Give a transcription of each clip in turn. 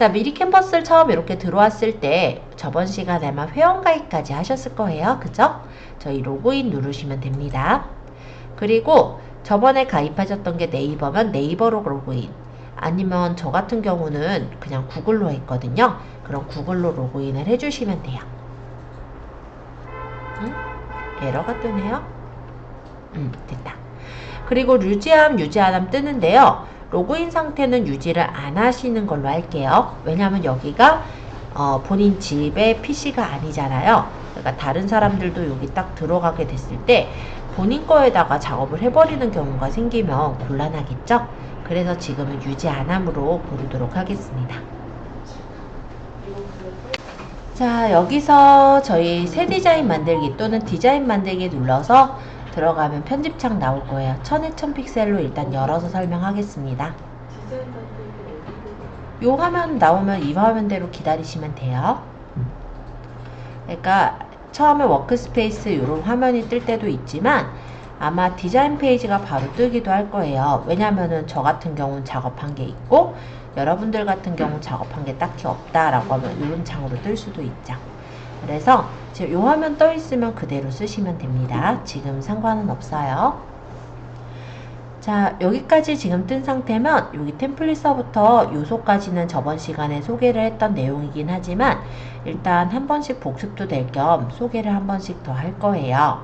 자, 미리 캔버스를 처음 이렇게 들어왔을 때 저번 시간에 아마 회원가입까지 하셨을 거예요. 그죠? 저희 로그인 누르시면 됩니다. 그리고 저번에 가입하셨던 게 네이버면 네이버로 로그인, 아니면 저 같은 경우는 그냥 구글로 했거든요. 그럼 구글로 로그인을 해주시면 돼요. 에러가 뜨네요. 됐다. 그리고 유지함 유지 안 함 뜨는데요. 로그인 상태는 유지를 안 하시는 걸로 할게요. 왜냐하면 여기가 본인 집의 PC가 아니잖아요. 그러니까 다른 사람들도 여기 딱 들어가게 됐을 때 본인 거에다가 작업을 해버리는 경우가 생기면 곤란하겠죠? 그래서 지금은 유지 안 함으로 고르도록 하겠습니다. 자, 여기서 저희 새 디자인 만들기 또는 디자인 만들기 눌러서 들어가면 편집창 나올 거예요. 1000x1000픽셀로 일단 열어서 설명하겠습니다. 요 화면 나오면 이 화면대로 기다리시면 돼요. 그러니까 처음에 워크스페이스 이런 화면이 뜰 때도 있지만 아마 디자인 페이지가 바로 뜨기도 할 거예요. 왜냐면은 저 같은 경우는 작업한 게 있고 여러분들 같은 경우는 작업한 게 딱히 없다라고 하면 이런 창으로 뜰 수도 있죠. 그래서 지금 이 화면 떠 있으면 그대로 쓰시면 됩니다. 지금 상관은 없어요. 자, 여기까지 지금 뜬 상태면 여기 템플릿서부터 요소까지는 저번 시간에 소개를 했던 내용이긴 하지만 일단 한 번씩 복습도 될 겸 소개를 한 번씩 더 할 거예요.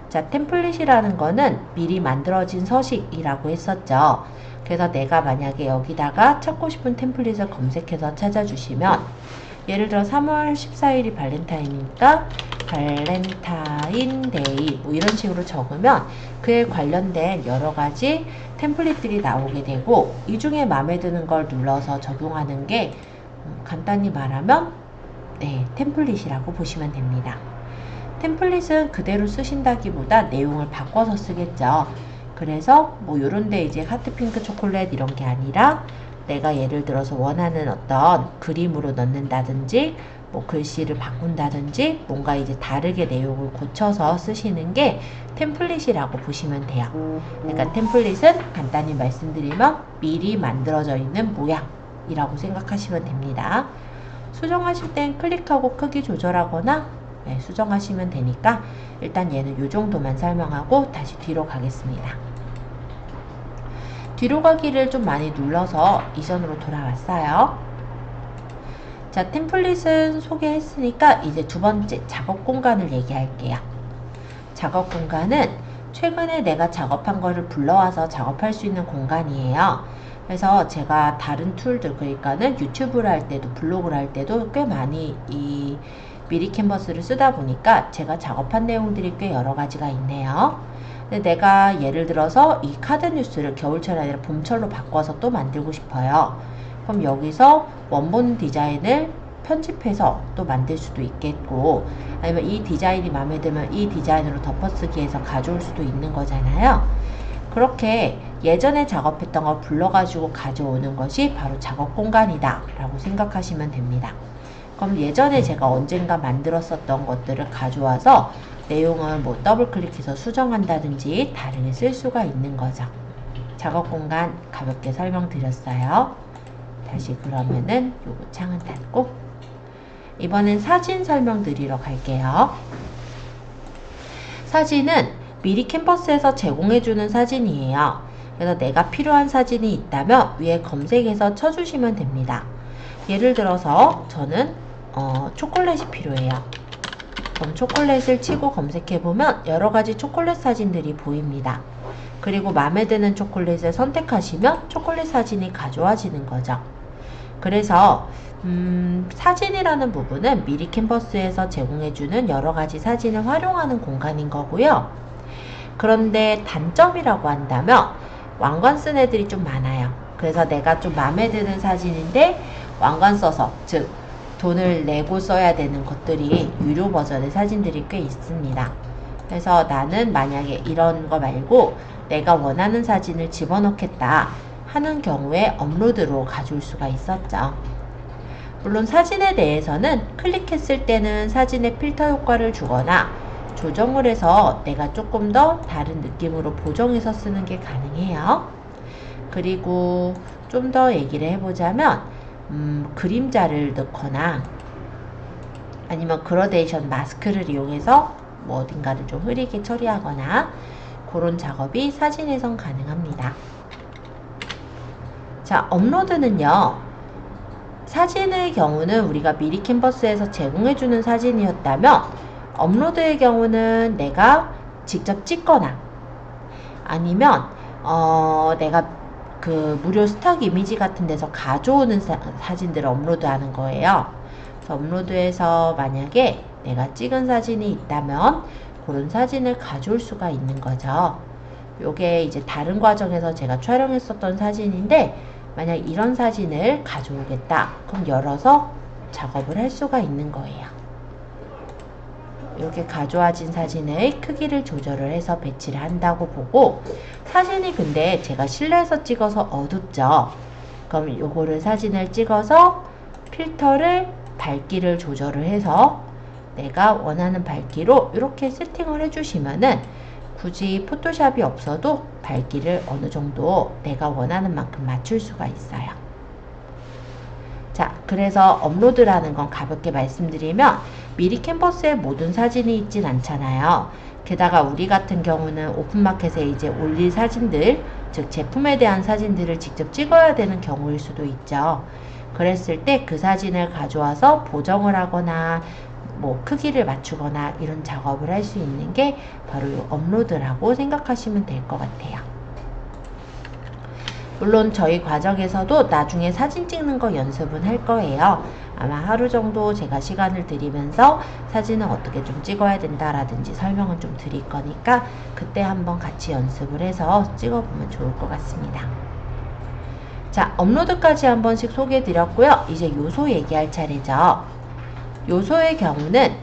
자, 템플릿이라는 거는 미리 만들어진 서식이라고 했었죠. 그래서 내가 만약에 여기다가 찾고 싶은 템플릿을 검색해서 찾아주시면 예를 들어 3월 14일이 발렌타인이니까 발렌타인데이 뭐 이런 식으로 적으면 그에 관련된 여러가지 템플릿들이 나오게 되고 이 중에 마음에 드는 걸 눌러서 적용하는 게 간단히 말하면 템플릿이라고 보시면 됩니다. 템플릿은 그대로 쓰신다기보다 내용을 바꿔서 쓰겠죠. 그래서 뭐 요런데 이제 하트핑크 초콜릿 이런 게 아니라 내가 예를 들어서 원하는 어떤 그림으로 넣는다든지 뭐 글씨를 바꾼다든지 뭔가 이제 다르게 내용을 고쳐서 쓰시는 게 템플릿이라고 보시면 돼요. 그러니까 템플릿은 간단히 말씀드리면 미리 만들어져 있는 모양이라고 생각하시면 됩니다. 수정하실 땐 클릭하고 크기 조절하거나 수정하시면 되니까 일단 얘는 이 정도만 설명하고 다시 뒤로 가겠습니다. 뒤로 가기를 좀 많이 눌러서 이전으로 돌아왔어요. 자, 템플릿은 소개했으니까 이제 두 번째 작업 공간을 얘기할게요. 작업 공간은 최근에 내가 작업한 거를 불러와서 작업할 수 있는 공간이에요. 그래서 제가 다른 툴들, 그러니까는 유튜브를 할 때도 블로그를 할 때도 꽤 많이 이 미리 캔버스를 쓰다 보니까 제가 작업한 내용들이 꽤 여러 가지가 있네요. 근데 내가 예를 들어서 이 카드 뉴스를 겨울철이 아니라 봄철로 바꿔서 또 만들고 싶어요. 그럼 여기서 원본 디자인을 편집해서 또 만들 수도 있겠고, 아니면 이 디자인이 마음에 들면 이 디자인으로 덮어쓰기해서 가져올 수도 있는 거잖아요. 그렇게 예전에 작업했던 걸 불러가지고 가져오는 것이 바로 작업 공간이다 라고 생각하시면 됩니다. 그럼 예전에 제가 언젠가 만들었었던 것들을 가져와서 내용을 뭐 더블 클릭해서 수정한다든지 다르게 쓸 수가 있는 거죠. 작업 공간 가볍게 설명드렸어요. 다시 그러면은 요거 창은 닫고 이번엔 사진 설명드리러 갈게요. 사진은 미리 캔버스에서 제공해주는 사진이에요. 그래서 내가 필요한 사진이 있다면 위에 검색해서 쳐주시면 됩니다. 예를 들어서 저는 초콜릿이 필요해요. 그럼 초콜릿을 치고 검색해보면 여러가지 초콜릿 사진들이 보입니다. 그리고 마음에 드는 초콜릿을 선택하시면 초콜릿 사진이 가져와지는 거죠. 그래서 사진이라는 부분은 미리 캔버스에서 제공해주는 여러가지 사진을 활용하는 공간인 거고요. 그런데 단점이라고 한다면 왕관 쓴 애들이 좀 많아요. 그래서 내가 좀 마음에 드는 사진인데 왕관 써서, 즉 돈을 내고 써야 되는 것들이 유료 버전의 사진들이 꽤 있습니다. 그래서 나는 만약에 이런 거 말고 내가 원하는 사진을 집어넣겠다 하는 경우에 업로드로 가져올 수가 있었죠. 물론 사진에 대해서는 클릭했을 때는 사진의 필터 효과를 주거나 조정을 해서 내가 조금 더 다른 느낌으로 보정해서 쓰는 게 가능해요. 그리고 좀 더 얘기를 해보자면 그림자를 넣거나 아니면 그라데이션 마스크를 이용해서 뭐 어딘가를 좀 흐리게 처리하거나 그런 작업이 사진에선 가능합니다. 자, 업로드는요. 사진의 경우는 우리가 미리 캔버스에서 제공해주는 사진이었다면 업로드의 경우는 내가 직접 찍거나 아니면 내가 그 무료 스톡 이미지 같은 데서 가져오는 사진들을 업로드하는 거예요. 그래서 업로드해서 만약에 내가 찍은 사진이 있다면 그런 사진을 가져올 수가 있는 거죠. 요게 이제 다른 과정에서 제가 촬영했었던 사진인데 만약 이런 사진을 가져오겠다 그럼 열어서 작업을 할 수가 있는 거예요. 이렇게 가져와진 사진의 크기를 조절을 해서 배치를 한다고 보고 사진이 근데 제가 실내에서 찍어서 어둡죠. 그럼 요거를 사진을 찍어서 필터를 밝기를 조절을 해서 내가 원하는 밝기로 이렇게 세팅을 해주시면은 굳이 포토샵이 없어도 밝기를 어느 정도 내가 원하는 만큼 맞출 수가 있어요. 자, 그래서 업로드라는 건 가볍게 말씀드리면 미리 캔버스에 모든 사진이 있진 않잖아요. 게다가 우리 같은 경우는 오픈마켓에 이제 올릴 사진들, 즉 제품에 대한 사진들을 직접 찍어야 되는 경우일 수도 있죠. 그랬을 때 그 사진을 가져와서 보정을 하거나 뭐 크기를 맞추거나 이런 작업을 할 수 있는 게 바로 이 업로드라고 생각하시면 될 것 같아요. 물론 저희 과정에서도 나중에 사진 찍는 거 연습은 할 거예요. 아마 하루 정도 제가 시간을 들이면서 사진은 어떻게 좀 찍어야 된다라든지 설명은 좀 드릴 거니까 그때 한번 같이 연습을 해서 찍어보면 좋을 것 같습니다. 자, 업로드까지 한 번씩 소개해 드렸고요. 이제 요소 얘기할 차례죠. 요소의 경우는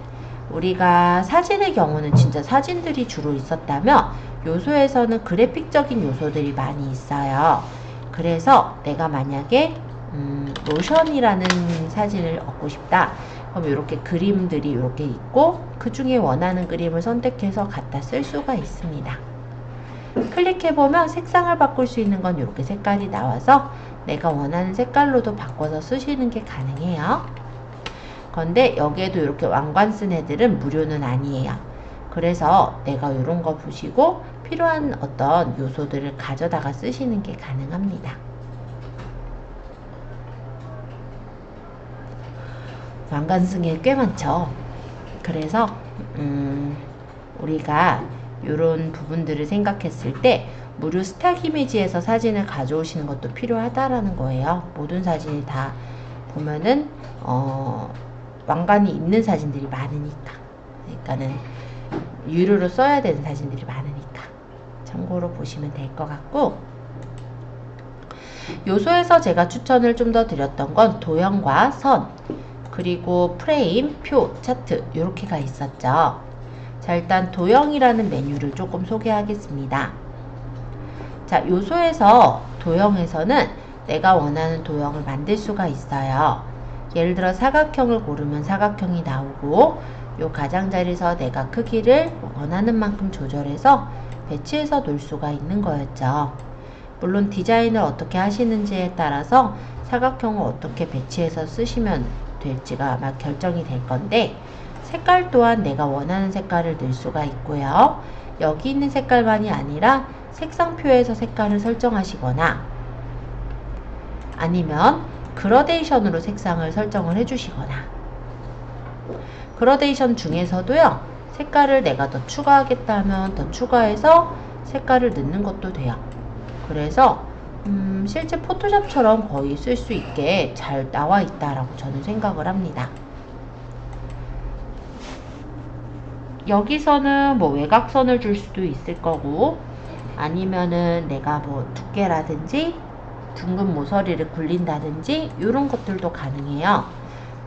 우리가 사진의 경우는 진짜 사진들이 주로 있었다면 요소에서는 그래픽적인 요소들이 많이 있어요. 그래서 내가 만약에 로션이라는 사진을 얻고 싶다. 그럼 이렇게 그림들이 이렇게 있고 그 중에 원하는 그림을 선택해서 갖다 쓸 수가 있습니다. 클릭해보면 색상을 바꿀 수 있는 건 이렇게 색깔이 나와서 내가 원하는 색깔로도 바꿔서 쓰시는 게 가능해요. 그런데 여기에도 이렇게 왕관 쓴 애들은 무료는 아니에요. 그래서 내가 이런 거 보시고 필요한 어떤 요소들을 가져다가 쓰시는 게 가능합니다. 왕관 쓴 게 꽤 많죠. 그래서 우리가 이런 부분들을 생각했을 때 무료 스탁 이미지에서 사진을 가져오시는 것도 필요하다라는 거예요. 모든 사진이 다 보면은 왕관이 있는 사진들이 많으니까. 그러니까는 유료로 써야 되는 사진들이 많으니까 참고로 보시면 될 것 같고, 요소에서 제가 추천을 좀 더 드렸던 건 도형과 선, 그리고 프레임, 표, 차트 이렇게가 있었죠. 자, 일단 도형이라는 메뉴를 조금 소개하겠습니다. 자, 요소에서 도형에서는 내가 원하는 도형을 만들 수가 있어요. 예를 들어 사각형을 고르면 사각형이 나오고 요 가장자리에서 내가 크기를 원하는 만큼 조절해서 배치해서 놓을 수가 있는 거였죠. 물론 디자인을 어떻게 하시는지에 따라서 사각형을 어떻게 배치해서 쓰시면 될지가 아마 결정이 될 건데, 색깔 또한 내가 원하는 색깔을 넣을 수가 있고요. 여기 있는 색깔만이 아니라 색상표에서 색깔을 설정하시거나 아니면 그라데이션으로 색상을 설정을 해주시거나, 그라데이션 중에서도요, 색깔을 내가 더 추가하겠다 하면 더 추가해서 색깔을 넣는 것도 돼요. 그래서 실제 포토샵처럼 거의 쓸 수 있게 잘 나와 있다라고 저는 생각을 합니다. 여기서는 뭐 외곽선을 줄 수도 있을 거고, 아니면은 내가 뭐 두께라든지 둥근 모서리를 굴린다든지 이런 것들도 가능해요.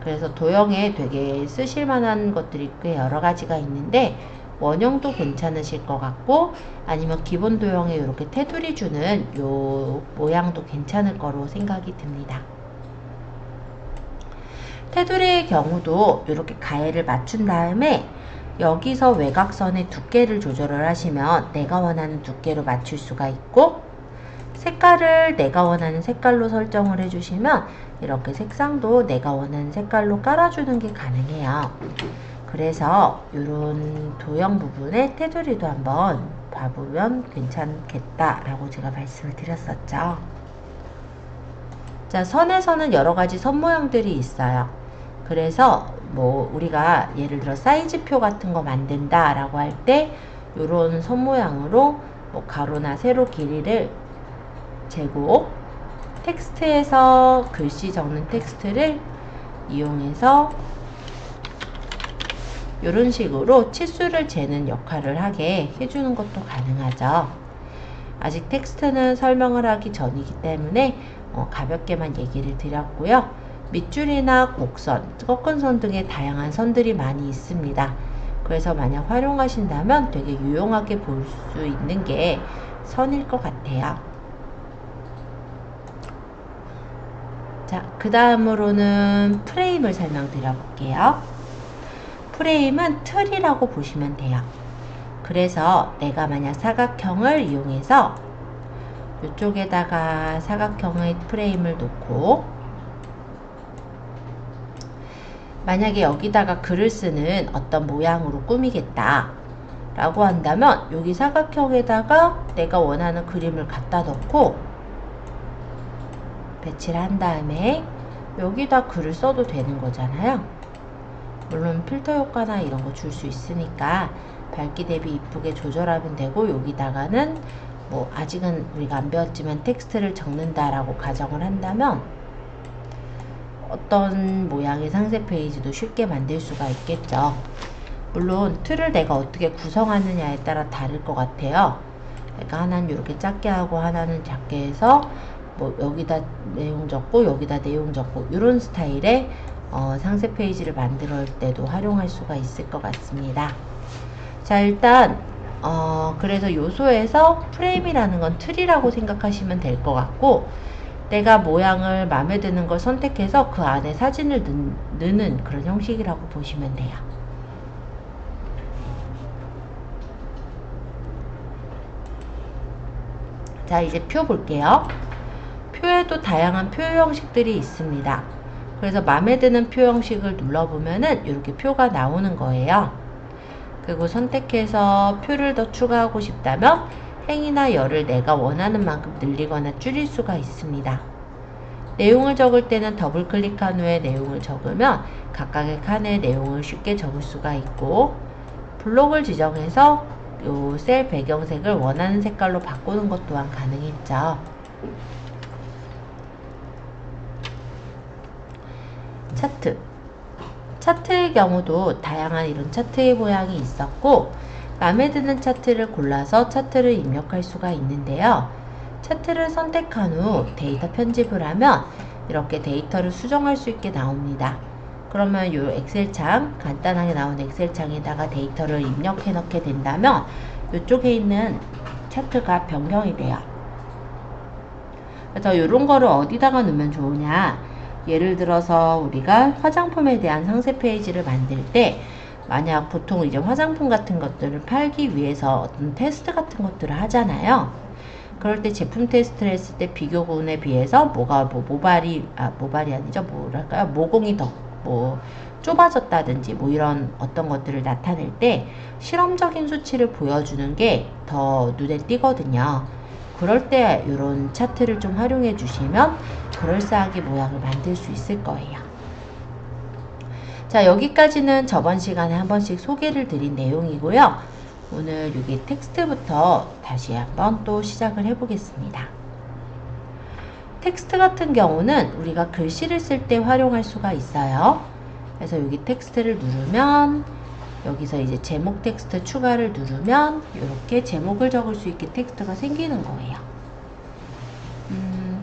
그래서 도형에 되게 쓰실 만한 것들이 꽤 여러 가지가 있는데, 원형도 괜찮으실 것 같고 아니면 기본 도형에 이렇게 테두리 주는 요 모양도 괜찮을 거로 생각이 듭니다. 테두리의 경우도 이렇게 가해를 맞춘 다음에 여기서 외곽선의 두께를 조절을 하시면 내가 원하는 두께로 맞출 수가 있고, 색깔을 내가 원하는 색깔로 설정을 해주시면 이렇게 색상도 내가 원하는 색깔로 깔아주는 게 가능해요. 그래서 이런 도형 부분에 테두리도 한번 봐보면 괜찮겠다라고 제가 말씀을 드렸었죠. 자, 선에서는 여러 가지 선 모양들이 있어요. 그래서 뭐 우리가 예를 들어 사이즈표 같은 거 만든다 라고 할 때 이런 선 모양으로 뭐 가로나 세로 길이를 재고 텍스트에서 글씨 적는 텍스트를 이용해서 이런 식으로 치수를 재는 역할을 하게 해주는 것도 가능하죠. 아직 텍스트는 설명을 하기 전이기 때문에 가볍게만 얘기를 드렸고요. 밑줄이나 곡선, 꺾은 선 등의 다양한 선들이 많이 있습니다. 그래서 만약 활용하신다면 되게 유용하게 볼 수 있는 게 선일 것 같아요. 자, 그 다음으로는 프레임을 설명드려 볼게요. 프레임은 틀이라고 보시면 돼요. 그래서 내가 만약 사각형을 이용해서 이쪽에다가 사각형의 프레임을 놓고 만약에 여기다가 글을 쓰는 어떤 모양으로 꾸미겠다 라고 한다면 여기 사각형에다가 내가 원하는 그림을 갖다 넣고 배치를 한 다음에 여기다 글을 써도 되는 거잖아요. 물론 필터 효과나 이런 거 줄 수 있으니까 밝기 대비 이쁘게 조절하면 되고, 여기다가는 뭐 아직은 우리가 안 배웠지만 텍스트를 적는다 라고 가정을 한다면 어떤 모양의 상세 페이지도 쉽게 만들 수가 있겠죠. 물론 틀을 내가 어떻게 구성하느냐에 따라 다를 것 같아요. 그러니까 하나는 이렇게 작게 하고 하나는 작게 해서 뭐 여기다 내용 적고 여기다 내용 적고 이런 스타일의 상세 페이지를 만들 때도 활용할 수가 있을 것 같습니다. 자, 일단 그래서 요소에서 프레임이라는 건 틀이라고 생각하시면 될 것 같고, 내가 모양을 마음에 드는 걸 선택해서 그 안에 사진을 넣는 그런 형식이라고 보시면 돼요. 자, 이제 표 볼게요. 표에도 다양한 표 형식들이 있습니다. 그래서 마음에 드는 표 형식을 눌러보면은 이렇게 표가 나오는 거예요. 그리고 선택해서 표를 더 추가하고 싶다면 행이나 열을 내가 원하는 만큼 늘리거나 줄일 수가 있습니다. 내용을 적을 때는 더블 클릭한 후에 내용을 적으면 각각의 칸에 내용을 쉽게 적을 수가 있고, 블록을 지정해서 요 셀 배경색을 원하는 색깔로 바꾸는 것 또한 가능했죠. 차트. 차트의 경우도 다양한 이런 차트의 모양이 있었고, 마음에 드는 차트를 골라서 차트를 입력할 수가 있는데요. 차트를 선택한 후 데이터 편집을 하면 이렇게 데이터를 수정할 수 있게 나옵니다. 그러면 이 엑셀창, 간단하게 나온 엑셀창에다가 데이터를 입력해 넣게 된다면 이쪽에 있는 차트가 변경이 돼요. 그래서 이런 거를 어디다가 넣으면 좋으냐, 예를 들어서 우리가 화장품에 대한 상세 페이지를 만들 때 만약 보통 이제 화장품 같은 것들을 팔기 위해서 어떤 테스트 같은 것들을 하잖아요. 그럴 때 제품 테스트를 했을 때 비교군에 비해서 뭐가 모발이 아니죠, 뭐랄까요, 모공이 더 뭐 좁아졌다든지 뭐 이런 어떤 것들을 나타낼 때 실험적인 수치를 보여주는 게 더 눈에 띄거든요. 그럴 때 이런 차트를 좀 활용해 주시면 그럴싸하게 모양을 만들 수 있을 거예요. 자, 여기까지는 저번 시간에 한 번씩 소개를 드린 내용이고요. 오늘 여기 텍스트부터 다시 한번 또 시작을 해보겠습니다. 텍스트 같은 경우는 우리가 글씨를 쓸 때 활용할 수가 있어요. 그래서 여기 텍스트를 누르면 여기서 이제 제목 텍스트 추가를 누르면 이렇게 제목을 적을 수 있게 텍스트가 생기는 거예요.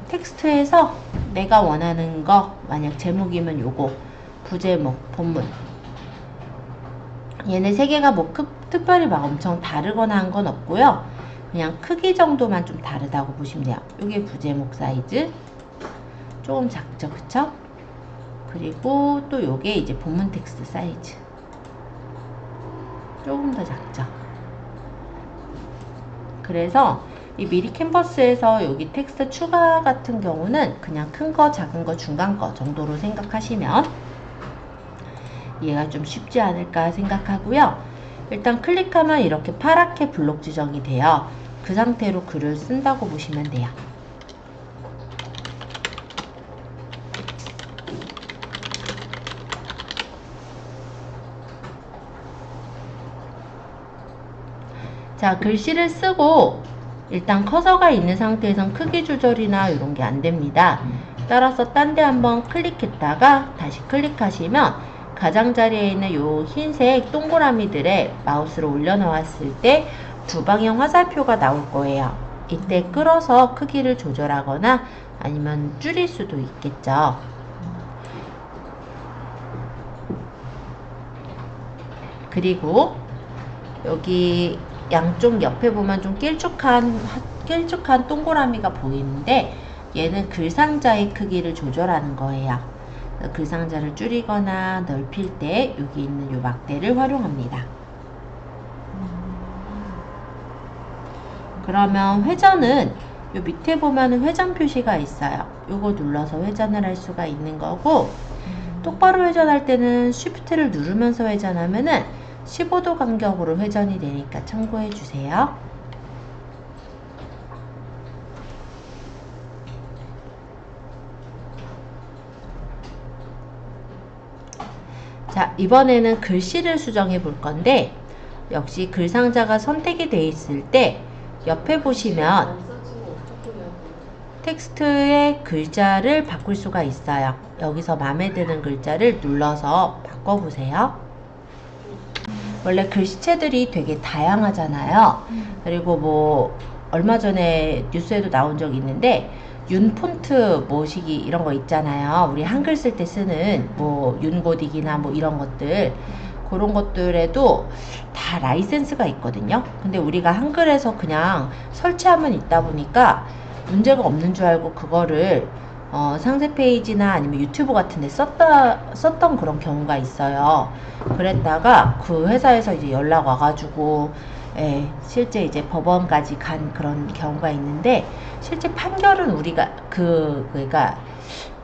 텍스트에서 내가 원하는 거, 만약 제목이면 요거, 부제목, 본문, 얘네 세 개가 뭐 특별히 막 엄청 다르거나 한 건 없고요. 그냥 크기 정도만 좀 다르다고 보시면 돼요. 요게 부제목 사이즈 조금 작죠, 그쵸? 그리고 또 요게 이제 본문 텍스트 사이즈 조금 더 작죠. 그래서 이 미리 캔버스에서 여기 텍스트 추가 같은 경우는 그냥 큰 거, 작은 거, 중간 거 정도로 생각하시면 이해가 좀 쉽지 않을까 생각하고요. 일단 클릭하면 이렇게 파랗게 블록 지정이 돼요. 그 상태로 글을 쓴다고 보시면 돼요. 자, 글씨를 쓰고 일단 커서가 있는 상태에선 크기 조절이나 이런 게 안 됩니다. 따라서 딴 데 한번 클릭했다가 다시 클릭하시면 가장자리에 있는 요 흰색 동그라미들에 마우스를 올려놓았을 때 두 방향 화살표가 나올 거예요. 이때 끌어서 크기를 조절하거나 아니면 줄일 수도 있겠죠. 그리고 여기 양쪽 옆에 보면 좀 길쭉한 동그라미가 보이는데 얘는 글상자의 크기를 조절하는 거예요. 글상자를 줄이거나 넓힐 때 여기 있는 요 막대를 활용합니다. 그러면 회전은 요 밑에 보면은 회전 표시가 있어요. 요거 눌러서 회전을 할 수가 있는 거고, 똑바로 회전할 때는 Shift를 누르면서 회전하면은 15도 간격으로 회전이 되니까 참고해 주세요. 자, 이번에는 글씨를 수정해 볼 건데, 역시 글상자가 선택이 되어 있을 때 옆에 보시면 텍스트의 글자를 바꿀 수가 있어요. 여기서 마음에 드는 글자를 눌러서 바꿔보세요. 원래 글씨체들이 되게 다양하잖아요. 그리고 뭐 얼마 전에 뉴스에도 나온 적이 있는데 윤 폰트 모시기 이런 거 있잖아요. 우리 한글 쓸 때 쓰는 뭐 윤고딕이나 뭐 이런 것들, 그런 것들에도 다 라이센스가 있거든요. 근데 우리가 한글에서 그냥 설치하면 있다 보니까 문제가 없는 줄 알고 그거를 상세 페이지나 아니면 유튜브 같은 데 썼던 그런 경우가 있어요. 그랬다가 그 회사에서 이제 연락 와가지고 실제 이제 법원까지 간 그런 경우가 있는데, 실제 판결은 우리가 그러니까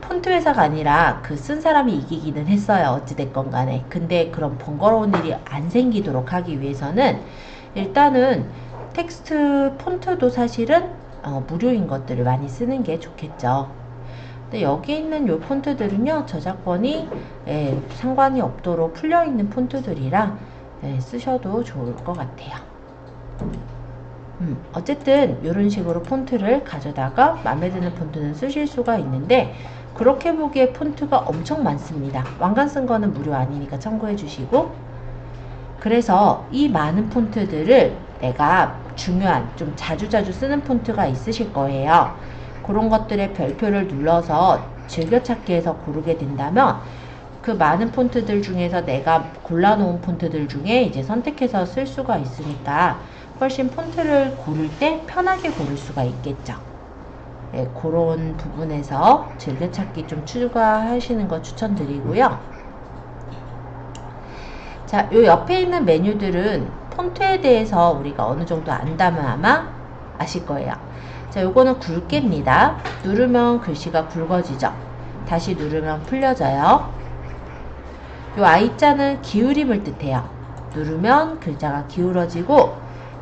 폰트 회사가 아니라 그 쓴 사람이 이기기는 했어요. 어찌됐건 간에. 근데 그런 번거로운 일이 안 생기도록 하기 위해서는 일단은 텍스트 폰트도 사실은 무료인 것들을 많이 쓰는 게 좋겠죠. 근데 여기 있는 요 폰트들은요, 저작권이 상관이 없도록 풀려있는 폰트들이라 쓰셔도 좋을 것 같아요. 어쨌든 이런 식으로 폰트를 가져다가 마음에 드는 폰트는 쓰실 수가 있는데, 그렇게 보기에 폰트가 엄청 많습니다. 왕관 쓴 거는 무료 아니니까 참고해 주시고, 그래서 이 많은 폰트들을 내가 중요한 좀 자주자주 쓰는 폰트가 있으실 거예요. 그런 것들의 별표를 눌러서 즐겨찾기에서 고르게 된다면 그 많은 폰트들 중에서 내가 골라놓은 폰트들 중에 이제 선택해서 쓸 수가 있으니까 훨씬 폰트를 고를 때 편하게 고를 수가 있겠죠. 그런 부분에서 즐겨찾기 좀 추가하시는 거 추천드리고요. 자, 요 옆에 있는 메뉴들은 폰트에 대해서 우리가 어느 정도 안다면 아마 아실 거예요. 자, 요거는 굵게입니다. 누르면 글씨가 굵어지죠. 다시 누르면 풀려져요. 요 I자는 기울임을 뜻해요. 누르면 글자가 기울어지고,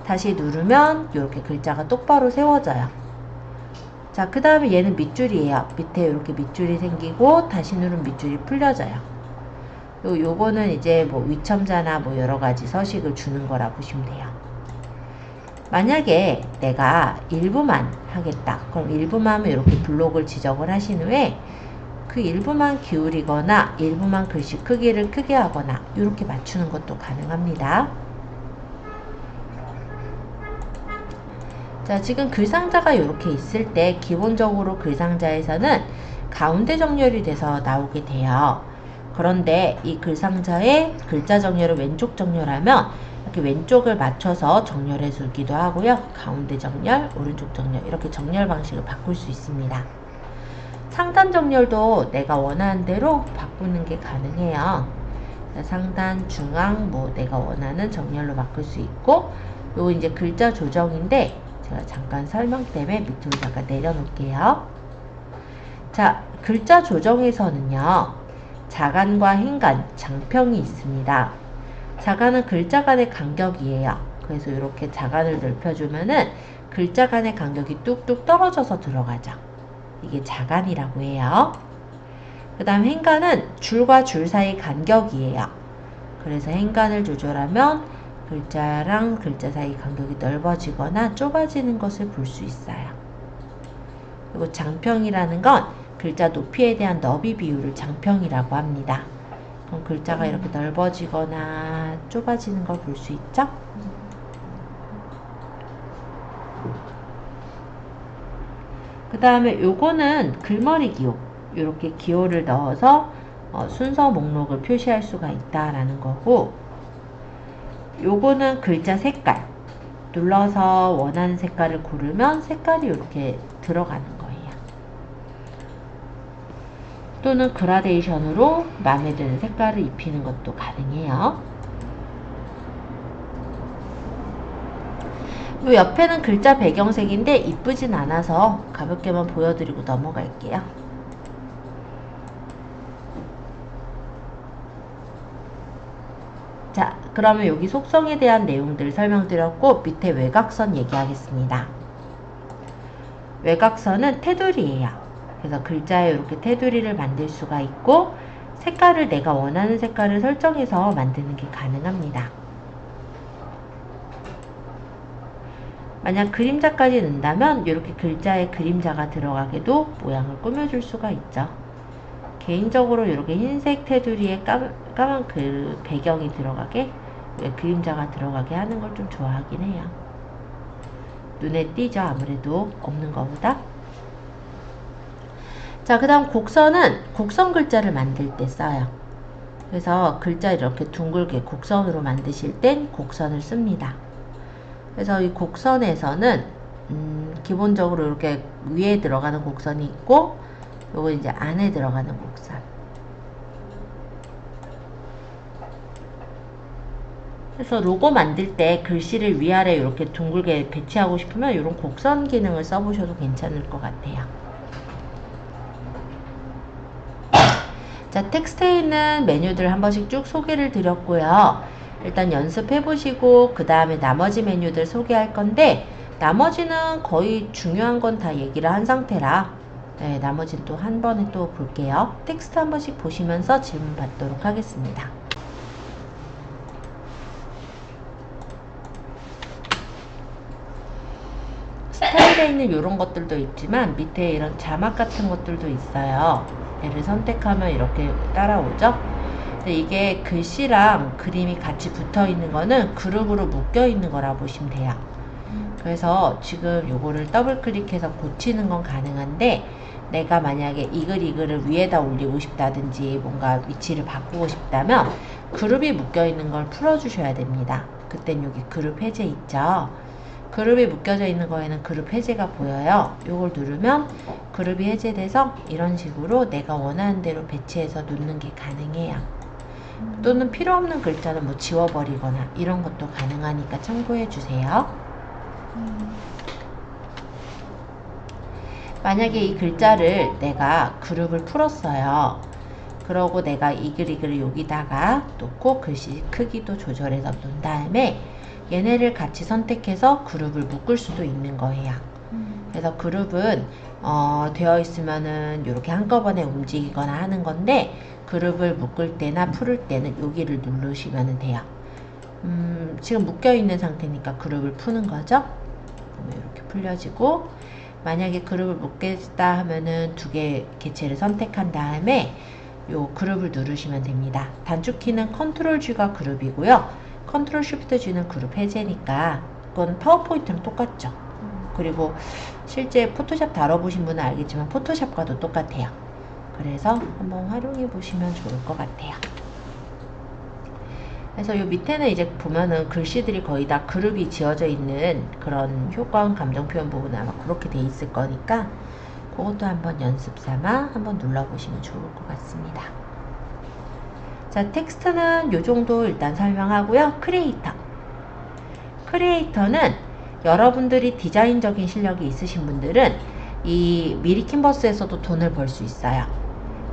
다시 누르면 이렇게 글자가 똑바로 세워져요. 자, 그 다음에 얘는 밑줄이에요. 밑에 이렇게 밑줄이 생기고 다시 누르면 밑줄이 풀려져요. 요거는 이제 뭐 위첨자나 뭐 여러가지 서식을 주는 거라 보시면 돼요. 만약에 내가 일부만 하겠다. 그럼 일부만 하면 이렇게 블록을 지정을 하신 후에 그 일부만 기울이거나 일부만 글씨 크기를 크게 하거나 이렇게 맞추는 것도 가능합니다. 자, 지금 글상자가 이렇게 있을 때 기본적으로 글상자에서는 가운데 정렬이 돼서 나오게 돼요. 그런데 이 글상자의 글자 정렬을 왼쪽 정렬하면 이렇게 왼쪽을 맞춰서 정렬해 주기도 하고요. 가운데 정렬, 오른쪽 정렬, 이렇게 정렬 방식을 바꿀 수 있습니다. 상단 정렬도 내가 원하는 대로 바꾸는 게 가능해요. 상단, 중앙, 뭐 내가 원하는 정렬로 바꿀 수 있고, 요 이제 글자 조정인데 제가 잠깐 설명 때문에 밑으로 잠깐 내려놓을게요. 자, 글자 조정에서는요, 자간과 행간, 장평이 있습니다. 자간은 글자 간의 간격이에요. 그래서 이렇게 자간을 넓혀주면은 글자 간의 간격이 뚝뚝 떨어져서 들어가죠. 이게 자간이라고 해요. 그 다음 행간은 줄과 줄 사이 간격이에요. 그래서 행간을 조절하면 글자랑 글자 사이 간격이 넓어지거나 좁아지는 것을 볼 수 있어요. 그리고 장평이라는 건 글자 높이에 대한 너비 비율을 장평이라고 합니다. 그럼 글자가 이렇게 넓어지거나 좁아지는 걸 볼 수 있죠? 그 다음에 요거는 글머리 기호. 이렇게 기호를 넣어서 순서 목록을 표시할 수가 있다라는 거고, 요거는 글자 색깔. 눌러서 원하는 색깔을 고르면 색깔이 이렇게 들어가는 거예요. 또는 그라데이션으로 마음에 드는 색깔을 입히는 것도 가능해요. 요 옆에는 글자 배경색인데 이쁘진 않아서 가볍게만 보여드리고 넘어갈게요. 자, 그러면 여기 속성에 대한 내용들 설명드렸고 밑에 외곽선 얘기하겠습니다. 외곽선은 테두리예요. 그래서 글자에 이렇게 테두리를 만들 수가 있고 색깔을 내가 원하는 색깔을 설정해서 만드는 게 가능합니다. 만약 그림자까지 넣는다면 이렇게 글자에 그림자가 들어가게도 모양을 꾸며줄 수가 있죠. 개인적으로 이렇게 흰색 테두리에 까만 그 배경이 들어가게, 그림자가 들어가게 하는 걸 좀 좋아하긴 해요. 눈에 띄죠, 아무래도 없는 것보다. 자, 그 다음 곡선은 곡선 글자를 만들 때 써요. 그래서 글자 이렇게 둥글게 곡선으로 만드실 땐 곡선을 씁니다. 그래서 이 곡선에서는 기본적으로 이렇게 위에 들어가는 곡선이 있고, 요거 이제 안에 들어가는 곡선. 그래서 로고 만들 때 글씨를 위아래 이렇게 둥글게 배치하고 싶으면 이런 곡선 기능을 써보셔도 괜찮을 것 같아요. 자, 텍스트에 있는 메뉴들 한 번씩 쭉 소개를 드렸고요. 일단 연습해보시고 그 다음에 나머지 메뉴들 소개할 건데, 나머지는 거의 중요한 건 다 얘기를 한 상태라 네, 나머지는 또 한 번에 또 볼게요. 텍스트 한 번씩 보시면서 질문 받도록 하겠습니다. 스타일에 있는 이런 것들도 있지만 밑에 이런 자막 같은 것들도 있어요. 얘를 선택하면 이렇게 따라오죠. 근데 이게 글씨랑 그림이 같이 붙어 있는 거는 그룹으로 묶여 있는 거라 보시면 돼요. 그래서 지금 요거를 더블 클릭해서 고치는 건 가능한데, 내가 만약에 이 글을 위에다 올리고 싶다든지 뭔가 위치를 바꾸고 싶다면 그룹이 묶여 있는 걸 풀어 주셔야 됩니다. 그땐 여기 그룹 해제 있죠. 그룹이 묶여져 있는 거에는 그룹 해제가 보여요. 요걸 누르면 그룹이 해제돼서 이런 식으로 내가 원하는 대로 배치해서 놓는 게 가능해요. 또는 필요 없는 글자는 뭐 지워버리거나 이런 것도 가능하니까 참고해 주세요. 만약에 이 글자를 내가 그룹을 풀었어요. 그러고 내가 이 글을 여기다가 놓고 글씨 크기도 조절해서 놓은 다음에 얘네를 같이 선택해서 그룹을 묶을 수도 있는 거예요. 그래서 그룹은 되어 있으면은 이렇게 한꺼번에 움직이거나 하는 건데, 그룹을 묶을 때나 풀을 때는 여기를 누르시면 돼요. 지금 묶여 있는 상태니까 그룹을 푸는 거죠. 이렇게 풀려지고, 만약에 그룹을 묶겠다 하면은 두 개 개체를 선택한 다음에 요 그룹을 누르시면 됩니다. 단축키는 컨트롤 G가 그룹이고요. 컨트롤 쉬프트 G는 그룹 해제니까 그건 파워포인트랑 똑같죠. 그리고 실제 포토샵 다뤄보신 분은 알겠지만 포토샵과도 똑같아요. 그래서 한번 활용해 보시면 좋을 것 같아요. 그래서 요 밑에는 이제 보면은 글씨들이 거의 다 그룹이 지어져 있는 그런 효과음 감정 표현 부분은 아마 그렇게 돼 있을 거니까 그것도 한번 연습 삼아 한번 눌러보시면 좋을 것 같습니다. 자, 텍스트는 요 정도 일단 설명하고요. 크리에이터는 여러분들이 디자인적인 실력이 있으신 분들은 이 미리캔버스에서도 돈을 벌 수 있어요.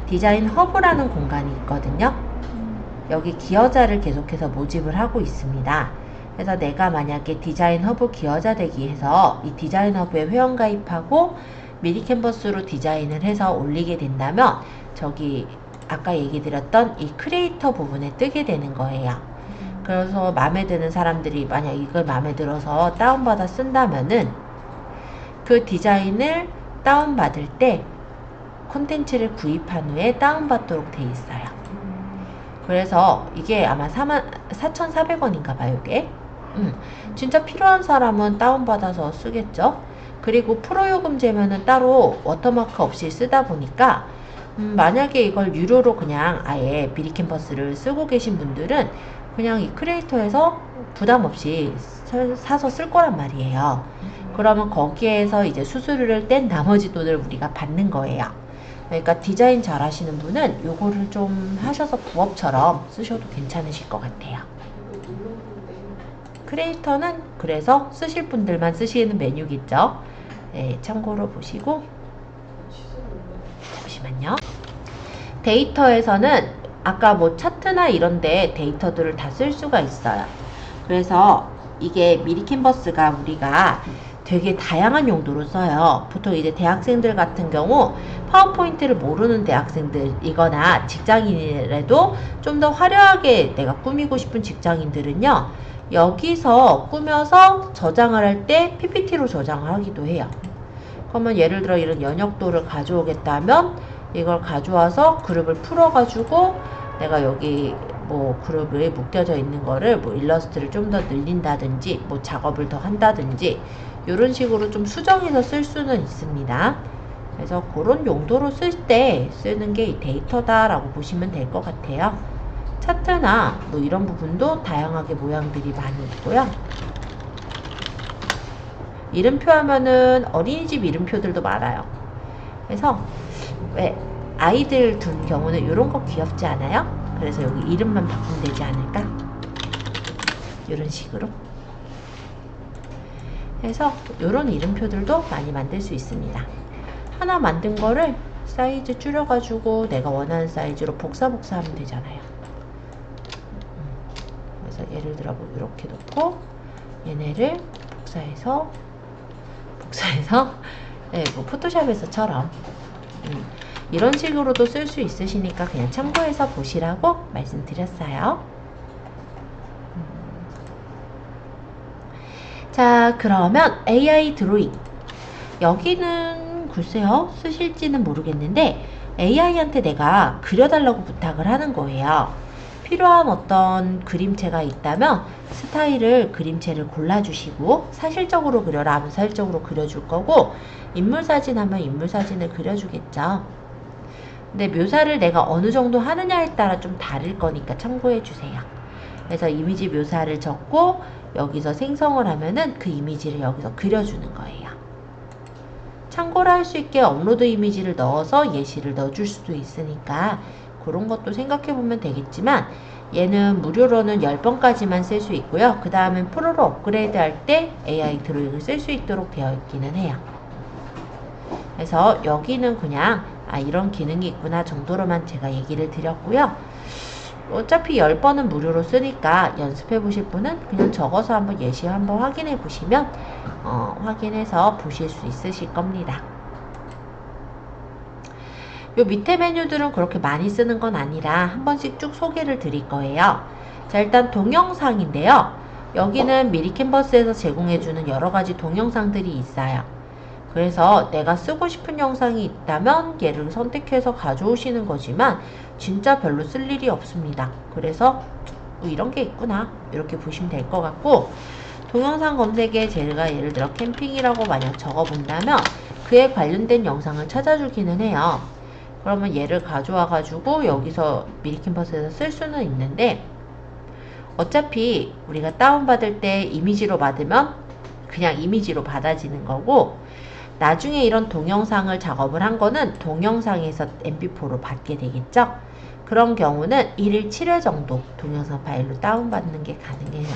디자인 허브라는 공간이 있거든요. 여기 기여자를 계속해서 모집을 하고 있습니다. 그래서 내가 만약에 디자인 허브 기여자 되기 위해서 이 디자인 허브에 회원 가입하고 미리캔버스로 디자인을 해서 올리게 된다면 저기 아까 얘기 드렸던 이 크리에이터 부분에 뜨게 되는 거예요. 그래서 마음에 드는 사람들이 만약 이걸 마음에 들어서 다운받아 쓴다면은 그 디자인을 다운받을 때 콘텐츠를 구입한 후에 다운받도록 돼 있어요. 그래서 이게 아마 4,400원인가 봐요, 이게. 진짜 필요한 사람은 다운받아서 쓰겠죠. 그리고 프로요금제면은 따로 워터마크 없이 쓰다 보니까 만약에 이걸 유료로 그냥 아예 미리캔버스를 쓰고 계신 분들은 그냥 이 크리에이터에서 부담 없이 사서 쓸 거란 말이에요. 그러면 거기에서 이제 수수료를 뗀 나머지 돈을 우리가 받는 거예요. 그러니까 디자인 잘 하시는 분은 요거를 좀 하셔서 부업처럼 쓰셔도 괜찮으실 것 같아요. 크리에이터는 그래서 쓰실 분들만 쓰시는 메뉴겠죠. 네, 참고로 보시고. 잠시만요. 데이터에서는 아까 뭐 차트나 이런데 데이터들을 다 쓸 수가 있어요. 그래서 이게 미리캔버스가 우리가 되게 다양한 용도로 써요. 보통 이제 대학생들 같은 경우 파워포인트를 모르는 대학생들이거나 직장인이라도 좀 더 화려하게 내가 꾸미고 싶은 직장인들은요, 여기서 꾸며서 저장을 할 때 PPT로 저장을 하기도 해요. 그러면 예를 들어 이런 연역도를 가져오겠다면 이걸 가져와서 그룹을 풀어가지고 내가 여기 뭐 그룹에 묶여져 있는 거를 뭐 일러스트를 좀 더 늘린다든지 뭐 작업을 더 한다든지 이런 식으로 좀 수정해서 쓸 수는 있습니다. 그래서 그런 용도로 쓸 때 쓰는 게 이 데이터다라고 보시면 될 것 같아요. 차트나 뭐 이런 부분도 다양하게 모양들이 많이 있고요. 이름표 하면은 어린이집 이름표들도 많아요. 그래서 왜 아이들 둔 경우는 이런 거 귀엽지 않아요? 그래서 여기 이름만 바꾸면 되지 않을까? 이런 식으로. 그래서 이런 이름표들도 많이 만들 수 있습니다. 하나 만든 거를 사이즈 줄여가지고 내가 원하는 사이즈로 복사하면 되잖아요. 그래서 예를 들어 뭐 이렇게 놓고 얘네를 복사해서 네, 뭐 포토샵에서처럼 이런 식으로도 쓸 수 있으시니까 그냥 참고해서 보시라고 말씀드렸어요. 자, 그러면 AI 드로잉. 여기는 글쎄요, 쓰실지는 모르겠는데 AI한테 내가 그려달라고 부탁을 하는 거예요. 필요한 어떤 그림체가 있다면 스타일을 그림체를 골라주시고, 사실적으로 그려라 하면 사실적으로 그려줄 거고, 인물사진 하면 인물사진을 그려주겠죠. 근데 묘사를 내가 어느 정도 하느냐에 따라 좀 다를 거니까 참고해 주세요. 그래서 이미지 묘사를 적고 여기서 생성을 하면은 그 이미지를 여기서 그려주는 거예요. 참고로 할 수 있게 업로드 이미지를 넣어서 예시를 넣어줄 수도 있으니까 그런 것도 생각해 보면 되겠지만, 얘는 무료로는 10번까지만 쓸 수 있고요. 그 다음엔 프로로 업그레이드 할 때 AI 드로잉을 쓸 수 있도록 되어 있기는 해요. 그래서 여기는 그냥 이런 기능이 있구나 정도로만 제가 얘기를 드렸고요. 어차피 10번은 무료로 쓰니까 연습해 보실 분은 그냥 적어서 한번 예시 한번 확인해 보시면 확인해서 보실 수 있으실 겁니다. 요 밑에 메뉴들은 그렇게 많이 쓰는 건 아니라 한 번씩 쭉 소개를 드릴 거예요. 자, 일단 동영상인데요. 여기는 미리캔버스에서 제공해주는 여러가지 동영상들이 있어요. 그래서 내가 쓰고 싶은 영상이 있다면 얘를 선택해서 가져오시는 거지만 진짜 별로 쓸 일이 없습니다. 그래서 이런 게 있구나 이렇게 보시면 될 것 같고, 동영상 검색에 제가 예를 들어 캠핑이라고 만약 적어본다면 그에 관련된 영상을 찾아주기는 해요. 그러면 얘를 가져와 가지고 여기서 미리캔버스에서 쓸 수는 있는데, 어차피 우리가 다운받을 때 이미지로 받으면 그냥 이미지로 받아지는 거고, 나중에 이런 동영상을 작업을 한 거는 동영상에서 mp4로 받게 되겠죠. 그런 경우는 1일 7회 정도 동영상 파일로 다운받는 게 가능해요.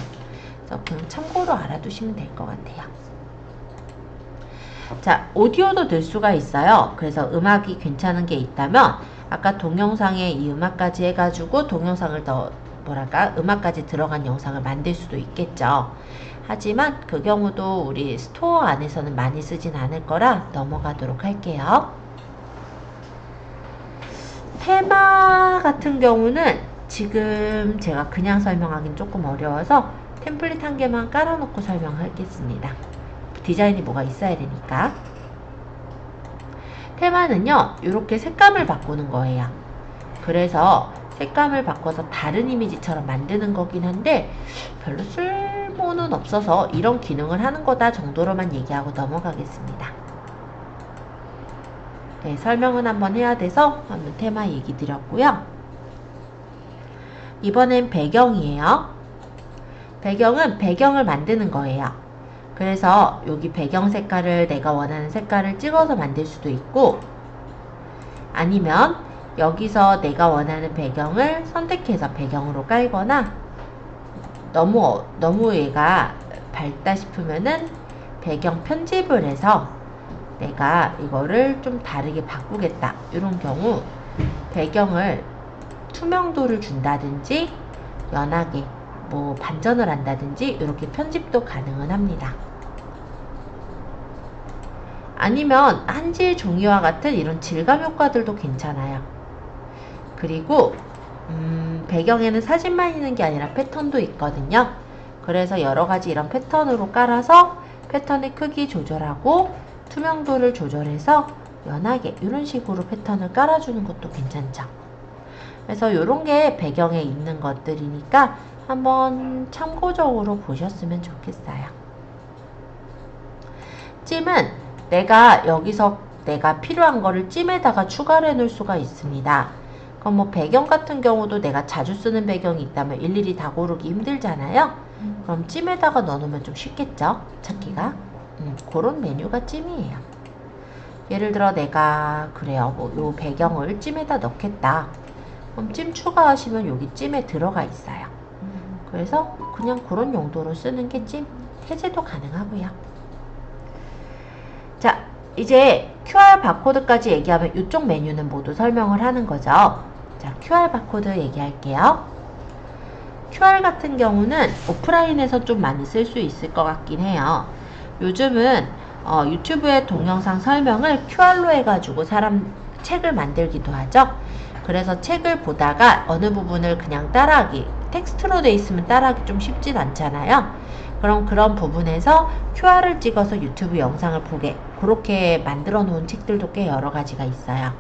그래서 그냥 참고로 알아두시면 될 것 같아요. 자, 오디오도 넣을 수가 있어요. 그래서 음악이 괜찮은 게 있다면 아까 동영상에 이 음악까지 해가지고 동영상을 더 뭐랄까 음악까지 들어간 영상을 만들 수도 있겠죠. 하지만 그 경우도 우리 스토어 안에서는 많이 쓰진 않을 거라 넘어가도록 할게요. 테마 같은 경우는 지금 제가 그냥 설명하기는 조금 어려워서 템플릿 한 개만 깔아놓고 설명하겠습니다. 디자인이 뭐가 있어야 되니까. 테마는요, 이렇게 색감을 바꾸는 거예요. 그래서 색감을 바꿔서 다른 이미지처럼 만드는 거긴 한데 별로 쓸모는 없어서 이런 기능을 하는 거다 정도로만 얘기하고 넘어가겠습니다. 네, 설명은 한번 해야 돼서 한번 테마 얘기 드렸고요. 이번엔 배경이에요. 배경은 배경을 만드는 거예요. 그래서 여기 배경 색깔을 내가 원하는 색깔을 찍어서 만들 수도 있고 아니면 여기서 내가 원하는 배경을 선택해서 배경으로 깔거나 너무 얘가 밝다 싶으면은 배경 편집을 해서 내가 이거를 좀 다르게 바꾸겠다 이런 경우 배경을 투명도를 준다든지 연하게 뭐 반전을 한다든지 이렇게 편집도 가능은 합니다. 아니면 한질 종이와 같은 이런 질감 효과들도 괜찮아요. 그리고 배경에는 사진만 있는 게 아니라 패턴도 있거든요. 그래서 여러가지 이런 패턴으로 깔아서 패턴의 크기 조절하고 투명도를 조절해서 연하게 이런 식으로 패턴을 깔아주는 것도 괜찮죠. 그래서 이런 게 배경에 있는 것들이니까 한번 참고적으로 보셨으면 좋겠어요. 찜은 내가 여기서 내가 필요한 거를 찜에다가 추가를 해 놓을 수가 있습니다. 그럼 뭐 배경 같은 경우도 내가 자주 쓰는 배경이 있다면 일일이 다 고르기 힘들잖아요. 그럼 찜에다가 넣어놓으면 좀 쉽겠죠? 찾기가. 그런 메뉴가 찜이에요. 예를 들어 내가 그래요. 뭐 요 배경을 찜에다 넣겠다. 그럼 찜 추가하시면 여기 찜에 들어가 있어요. 그래서 그냥 그런 용도로 쓰는 게 찜. 해제도 가능하고요. 자, 이제 QR 바코드까지 얘기하면 이쪽 메뉴는 모두 설명을 하는 거죠. 자, QR 바코드 얘기할게요. QR 같은 경우는 오프라인에서 좀 많이 쓸 수 있을 것 같긴 해요. 요즘은 유튜브의 동영상 설명을 QR로 해가지고 책을 만들기도 하죠. 그래서 책을 보다가 어느 부분을 그냥 따라하기, 텍스트로 돼 있으면 따라하기 좀 쉽진 않잖아요. 그럼 그런 부분에서 QR을 찍어서 유튜브 영상을 보게 그렇게 만들어 놓은 책들도 꽤 여러 가지가 있어요.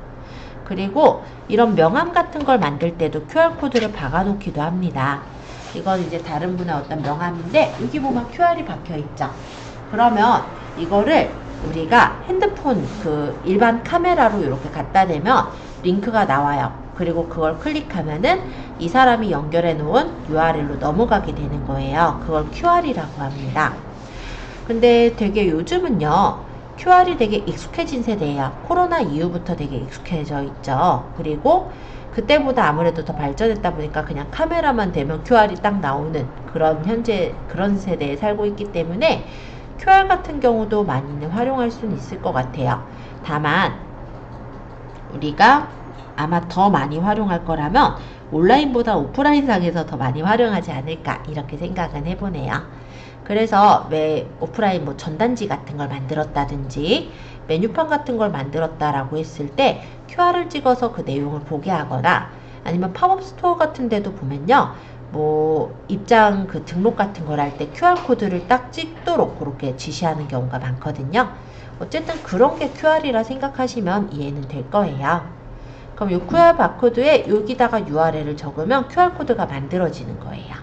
그리고 이런 명함 같은 걸 만들 때도 QR코드를 박아 놓기도 합니다. 이건 이제 다른 분의 어떤 명함인데 여기 보면 QR이 박혀 있죠. 그러면 이거를 우리가 핸드폰 그 일반 카메라로 이렇게 갖다 대면 링크가 나와요. 그리고 그걸 클릭하면은 이 사람이 연결해 놓은 URL로 넘어가게 되는 거예요. 그걸 QR이라고 합니다. 근데 되게 요즘은요, QR이 되게 익숙해진 세대예요. 코로나 이후부터 되게 익숙해져 있죠. 그리고 그때보다 아무래도 더 발전했다 보니까 그냥 카메라만 대면 QR이 딱 나오는 그런 세대에 살고 있기 때문에 QR 같은 경우도 많이는 활용할 수는 있을 것 같아요. 다만 우리가 아마 더 많이 활용할 거라면 온라인보다 오프라인상에서 더 많이 활용하지 않을까 이렇게 생각은 해보네요. 그래서 왜 오프라인 뭐 전단지 같은 걸 만들었다든지 메뉴판 같은 걸 만들었다라고 했을 때 QR을 찍어서 그 내용을 보게 하거나 아니면 팝업 스토어 같은 데도 보면요. 뭐 입장 그 등록 같은 걸 할 때 QR코드를 딱 찍도록 그렇게 지시하는 경우가 많거든요. 어쨌든 그런 게 QR이라 생각하시면 이해는 될 거예요. 그럼 이 QR 바코드에 여기다가 URL을 적으면 QR코드가 만들어지는 거예요.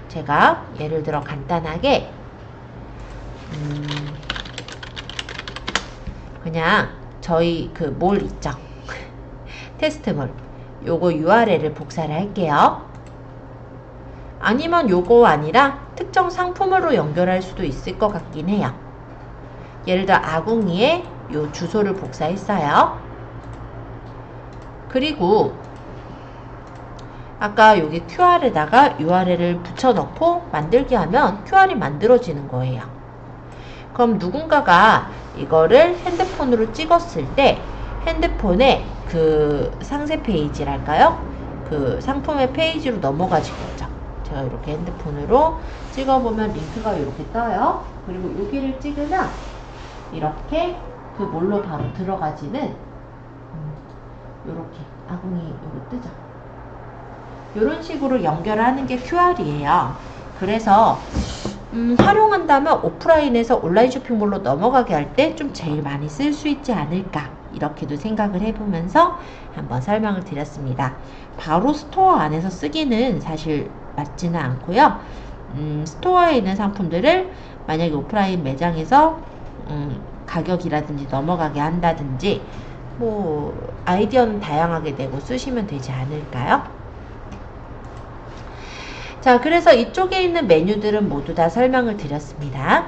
제가 예를 들어 간단하게 그냥 저희 그 몰 있죠. 테스트몰 요거 URL을 복사를 할게요. 아니면 요거 아니라 특정 상품으로 연결할 수도 있을 것 같긴 해요. 예를 들어 아궁이에 요 주소를 복사했어요. 그리고 아까 여기 QR에다가 URL을 붙여넣고 만들게 하면 QR이 만들어지는 거예요. 그럼 누군가가 이거를 핸드폰으로 찍었을 때 핸드폰에 그 상세 페이지랄까요? 그 상품의 페이지로 넘어가지겠죠. 제가 이렇게 핸드폰으로 찍어보면 링크가 이렇게 떠요. 그리고 여기를 찍으면 이렇게 그 몰로 바로 들어가지는 요렇게 아궁이 요거 뜨죠. 요런 식으로 연결하는 게 QR이에요. 그래서 활용한다면 오프라인에서 온라인 쇼핑몰로 넘어가게 할 때 좀 제일 많이 쓸 수 있지 않을까, 이렇게도 생각을 해보면서 한번 설명을 드렸습니다. 바로 스토어 안에서 쓰기는 사실 맞지는 않고요. 스토어에 있는 상품들을 만약에 오프라인 매장에서 가격이라든지 넘어가게 한다든지 뭐 아이디어는 다양하게 내고 쓰시면 되지 않을까요? 자, 그래서 이쪽에 있는 메뉴들은 모두 다 설명을 드렸습니다.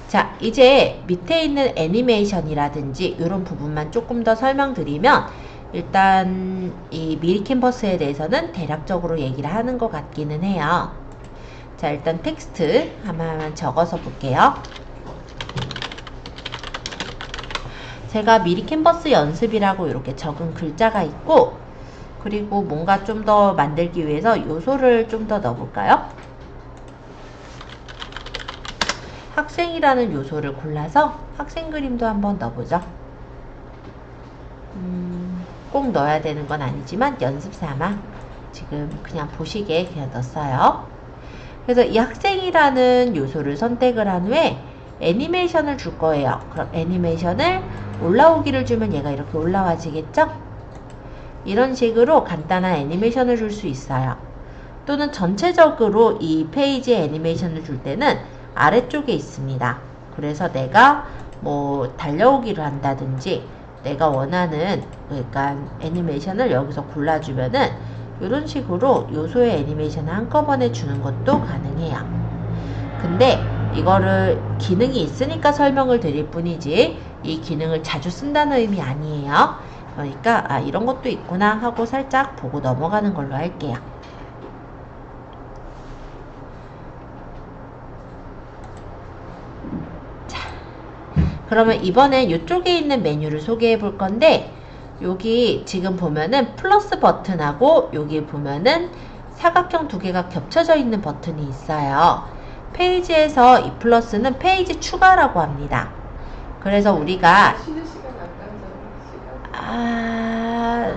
자, 이제 밑에 있는 애니메이션이라든지 이런 부분만 조금 더 설명드리면, 일단 이 미리 캔버스에 대해서는 대략적으로 얘기를 하는 것 같기는 해요. 자, 일단 텍스트 하나만 적어서 볼게요. 제가 미리 캔버스 연습이라고 이렇게 적은 글자가 있고, 그리고 뭔가 좀 더 만들기 위해서 요소를 좀 더 넣어볼까요? 학생이라는 요소를 골라서 학생 그림도 한번 넣어보죠. 꼭 넣어야 되는 건 아니지만 연습 삼아 지금 그냥 보시기에 그냥 넣었어요. 그래서 이 학생이라는 요소를 선택을 한 후에 애니메이션을 줄 거예요. 그럼 애니메이션을 올라오기를 주면 얘가 이렇게 올라와지겠죠? 이런 식으로 간단한 애니메이션을 줄 수 있어요. 또는 전체적으로 이 페이지에 애니메이션을 줄 때는 아래쪽에 있습니다. 그래서 내가 뭐 달려오기를 한다든지 내가 원하는 그러니까 애니메이션을 여기서 골라주면은 이런 식으로 요소의 애니메이션을 한꺼번에 주는 것도 가능해요. 근데 이거를 기능이 있으니까 설명을 드릴 뿐이지 이 기능을 자주 쓴다는 의미 아니에요. 그러니까 이런 것도 있구나 하고 살짝 보고 넘어가는 걸로 할게요. 자, 그러면 이번엔 이쪽에 있는 메뉴를 소개해 볼 건데, 여기 지금 보면은 플러스 버튼하고 여기 보면은 사각형 두 개가 겹쳐져 있는 버튼이 있어요. 페이지에서 이 플러스는 페이지 추가라고 합니다. 그래서 우리가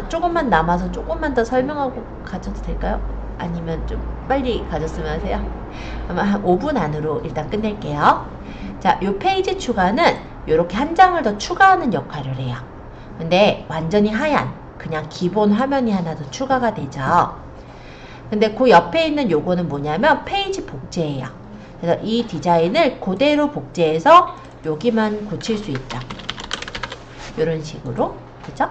조금만 남아서 조금만 더 설명하고 가져도 될까요? 아니면 좀 빨리 가졌으면 하세요? 아마 한 5분 안으로 일단 끝낼게요. 자, 요 페이지 추가는 이렇게 한 장을 더 추가하는 역할을 해요. 근데 완전히 하얀 그냥 기본 화면이 하나 더 추가가 되죠. 근데 그 옆에 있는 요거는 뭐냐면 페이지 복제예요. 그래서 이 디자인을 그대로 복제해서 여기만 고칠 수 있죠. 이런 식으로, 그죠?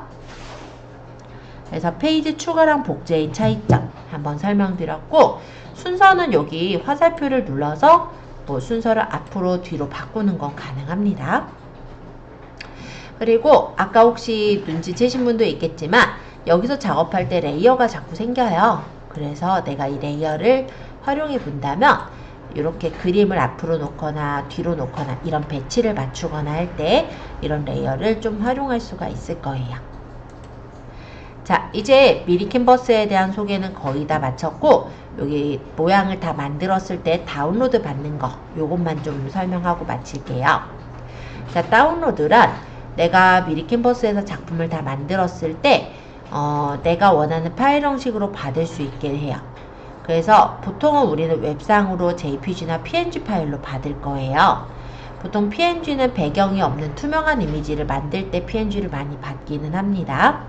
그래서 페이지 추가랑 복제의 차이점 한번 설명드렸고, 순서는 여기 화살표를 눌러서 뭐 순서를 앞으로 뒤로 바꾸는 건 가능합니다. 그리고 아까 혹시 눈치채신 분도 있겠지만 여기서 작업할 때 레이어가 자꾸 생겨요. 그래서 내가 이 레이어를 활용해 본다면 이렇게 그림을 앞으로 놓거나 뒤로 놓거나 이런 배치를 맞추거나 할 때 이런 레이어를 좀 활용할 수가 있을 거예요. 자, 이제 미리 캔버스에 대한 소개는 거의 다 마쳤고, 여기 모양을 다 만들었을 때 다운로드 받는 거 요것만 좀 설명하고 마칠게요. 자, 다운로드란 내가 미리 캔버스에서 작품을 다 만들었을 때 내가 원하는 파일 형식으로 받을 수 있게 해요. 그래서 보통은 우리는 웹상으로 JPG나 PNG 파일로 받을 거예요. 보통 PNG는 배경이 없는 투명한 이미지를 만들 때 PNG를 많이 받기는 합니다.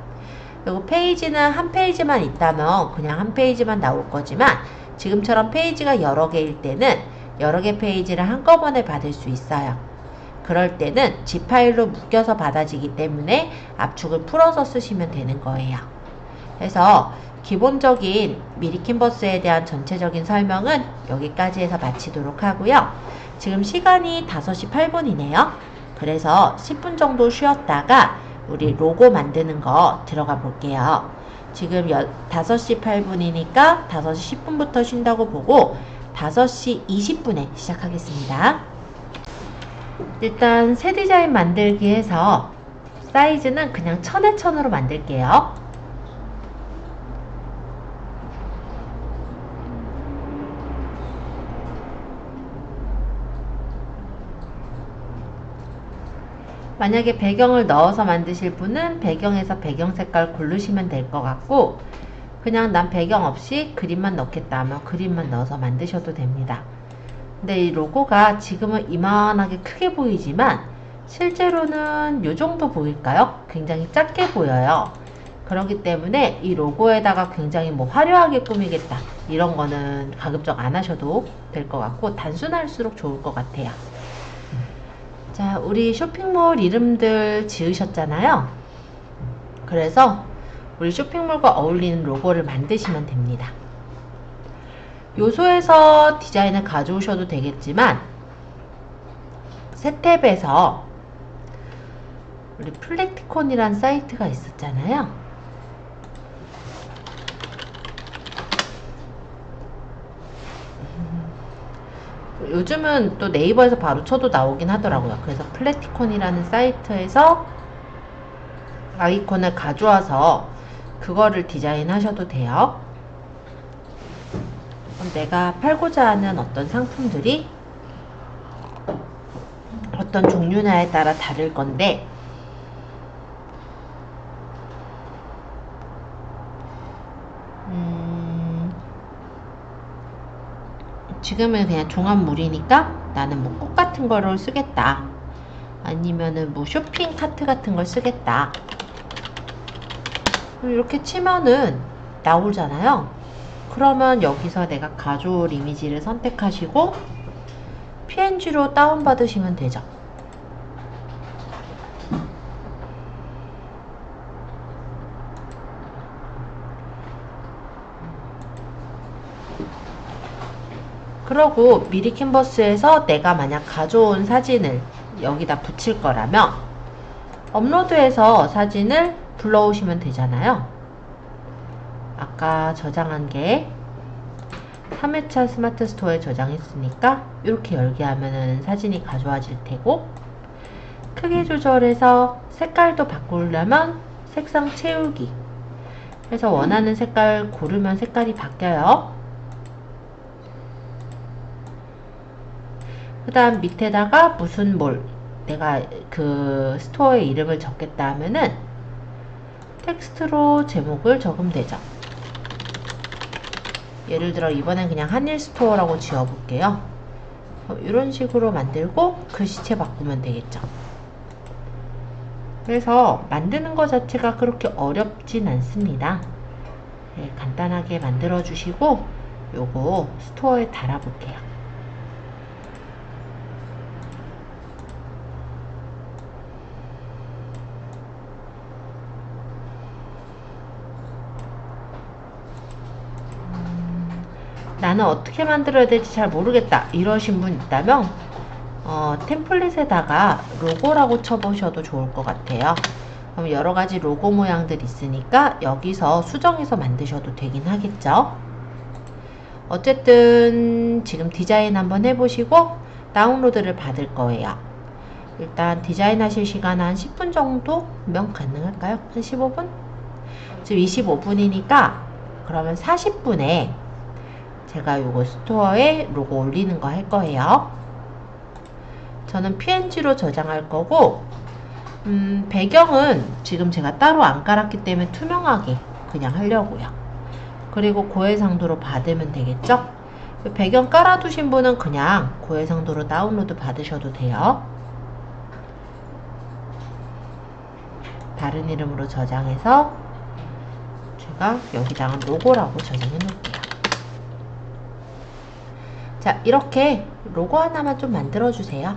그리고 페이지는 한 페이지만 있다면 그냥 한 페이지만 나올 거지만, 지금처럼 페이지가 여러 개일 때는 여러 개 페이지를 한꺼번에 받을 수 있어요. 그럴 때는 zip 파일로 묶여서 받아지기 때문에 압축을 풀어서 쓰시면 되는 거예요. 그래서 기본적인 미리 캔버스에 대한 전체적인 설명은 여기까지 해서 마치도록 하고요. 지금 시간이 5시 8분이네요. 그래서 10분 정도 쉬었다가 우리 로고 만드는 거 들어가 볼게요. 지금 5시 8분이니까 5시 10분부터 쉰다고 보고 5시 20분에 시작하겠습니다. 일단 새 디자인 만들기 해서 사이즈는 그냥 1000에 1000으로 만들게요. 만약에 배경을 넣어서 만드실 분은 배경에서 배경 색깔 고르시면 될 것 같고, 그냥 난 배경 없이 그림만 넣겠다 하면 그림만 넣어서 만드셔도 됩니다. 근데 이 로고가 지금은 이만하게 크게 보이지만 실제로는 이 정도 보일까요? 굉장히 작게 보여요. 그렇기 때문에 이 로고에다가 굉장히 뭐 화려하게 꾸미겠다 이런 거는 가급적 안 하셔도 될 것 같고, 단순할수록 좋을 것 같아요. 자, 우리 쇼핑몰 이름들 지으셨잖아요. 그래서 우리 쇼핑몰과 어울리는 로고를 만드시면 됩니다. 요소에서 디자인을 가져오셔도 되겠지만, 새 탭에서 우리 플렉티콘이란 사이트가 있었잖아요. 요즘은 또 네이버에서 바로 쳐도 나오긴 하더라고요. 그래서 플렉티콘이라는 사이트에서 아이콘을 가져와서 그거를 디자인하셔도 돼요. 내가 팔고자 하는 어떤 상품들이 어떤 종류냐에 따라 다를 건데, 지금은 그냥 종합물이니까 나는 뭐 꽃 같은 거를 쓰겠다, 아니면은 뭐 쇼핑 카트 같은 걸 쓰겠다, 이렇게 치면은 나오잖아요. 그러면 여기서 내가 가져올 이미지를 선택하시고 PNG로 다운받으시면 되죠. 그러고 미리 캔버스에서 내가 만약 가져온 사진을 여기다 붙일 거라면 업로드해서 사진을 불러오시면 되잖아요. 아까 저장한 게 3회차 스마트 스토어에 저장했으니까 이렇게 열게 하면은 사진이 가져와질 테고, 크기 조절해서 색깔도 바꾸려면 색상 채우기 해서 원하는 색깔 고르면 색깔이 바뀌어요. 그 다음 밑에다가 무슨 몰, 내가 그 스토어의 이름을 적겠다 하면은 텍스트로 제목을 적으면 되죠. 예를 들어 이번엔 그냥 한일 스토어라고 지어볼게요. 이런 식으로 만들고 글씨체 바꾸면 되겠죠. 그래서 만드는 것 자체가 그렇게 어렵진 않습니다. 네, 간단하게 만들어 주시고 요거 스토어에 달아볼게요. 나는 어떻게 만들어야 될지 잘 모르겠다 이러신 분 있다면 템플릿에다가 로고라고 쳐보셔도 좋을 것 같아요. 그럼 여러가지 로고 모양들 있으니까 여기서 수정해서 만드셔도 되긴 하겠죠. 어쨌든 지금 디자인 한번 해보시고 다운로드를 받을 거예요. 일단 디자인 하실 시간 한 10분 정도면 가능할까요? 한 15분? 지금 25분이니까 그러면 40분에 제가 요거 스토어에 로고 올리는 거 할 거예요. 저는 PNG로 저장할 거고, 배경은 지금 제가 따로 안 깔았기 때문에 투명하게 그냥 하려고요. 그리고 고해상도로 받으면 되겠죠? 배경 깔아두신 분은 그냥 고해상도로 다운로드 받으셔도 돼요. 다른 이름으로 저장해서 제가 여기다가 로고라고 저장해 놓을게요. 자, 이렇게 로고 하나만 좀 만들어 주세요.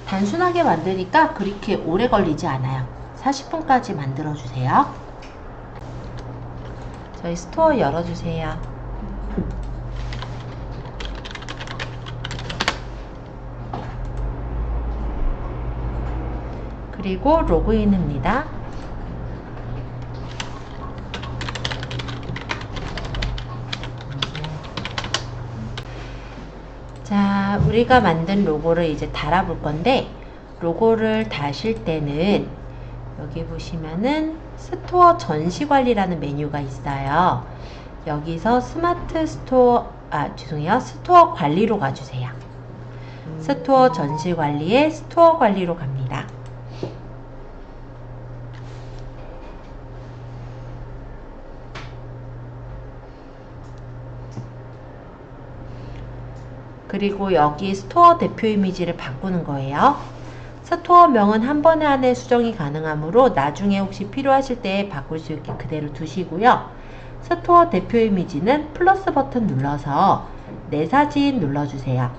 단순하게 만드니까 그렇게 오래 걸리지 않아요. 40분까지 만들어 주세요. 저희 스토어 열어주세요. 그리고 로그인입니다. 자, 자, 우리가 만든 로고를 이제 달아볼 건데, 로고를 다실 때는 여기 보시면은 스토어 전시관리라는 메뉴가 있어요. 여기서 스토어 관리로 가주세요. 스토어 전시관리에 스토어 관리로 갑니다. 그리고 여기 스토어 대표 이미지를 바꾸는 거예요. 스토어명은 한 번에 안에 수정이 가능하므로 나중에 혹시 필요하실 때 바꿀 수 있게 그대로 두시고요. 스토어 대표 이미지는 플러스 버튼 눌러서 내 사진 눌러주세요.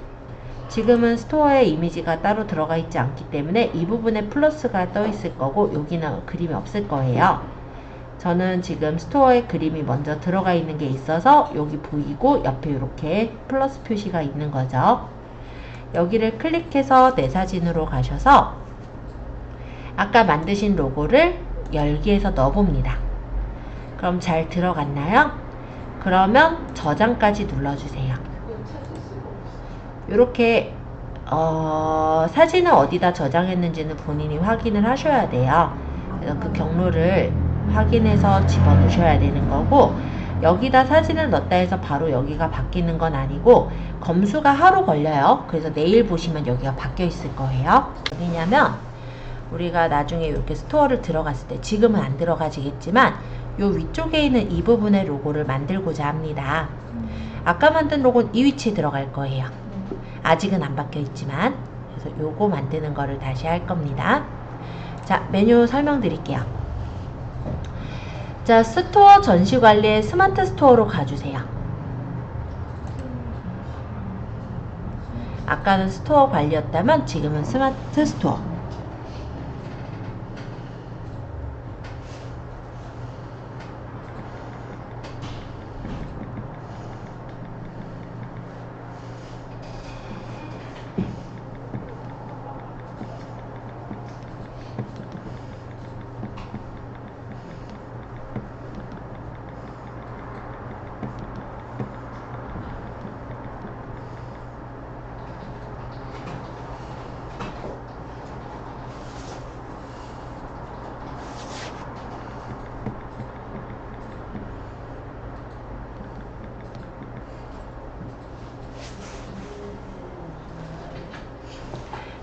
지금은 스토어에 이미지가 따로 들어가 있지 않기 때문에 이 부분에 플러스가 떠 있을 거고 여기는 그림이 없을 거예요. 저는 지금 스토어에 그림이 먼저 들어가 있는 게 있어서 여기 보이고 옆에 이렇게 플러스 표시가 있는 거죠. 여기를 클릭해서 내 사진으로 가셔서 아까 만드신 로고를 열기에서 넣어봅니다. 그럼 잘 들어갔나요? 그러면 저장까지 눌러주세요. 이렇게 사진을 어디다 저장했는지는 본인이 확인을 하셔야 돼요. 그래서 그 경로를 확인해서 집어넣으셔야 되는 거고, 여기다 사진을 넣었다 해서 바로 여기가 바뀌는 건 아니고 검수가 하루 걸려요. 그래서 내일 보시면 여기가 바뀌어 있을 거예요. 왜냐면 우리가 나중에 이렇게 스토어를 들어갔을 때, 지금은 안 들어가지겠지만 요 위쪽에 있는 이 부분의 로고를 만들고자 합니다. 아까 만든 로고는 이 위치에 들어갈 거예요. 아직은 안 바뀌어 있지만. 그래서 요거 만드는 거를 다시 할 겁니다. 자, 메뉴 설명드릴게요. 자, 스토어 전시관리에 스마트 스토어로 가주세요. 아까는 스토어 관리였다면 지금은 스마트 스토어.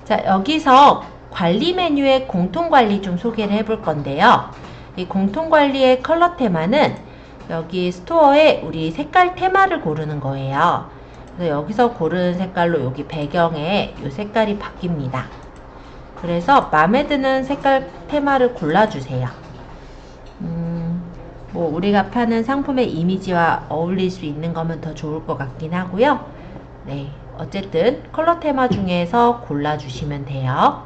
자, 여기서 관리 메뉴의 공통관리 좀 소개를 해볼 건데요. 이 공통관리의 컬러 테마는 여기 스토어에 우리 색깔 테마를 고르는 거예요. 그래서 여기서 고르는 색깔로 여기 배경에 이 색깔이 바뀝니다. 그래서 마음에 드는 색깔 테마를 골라주세요. 뭐 우리가 파는 상품의 이미지와 어울릴 수 있는 거면 더 좋을 것 같긴 하고요. 네, 어쨌든 컬러 테마 중에서 골라주시면 돼요.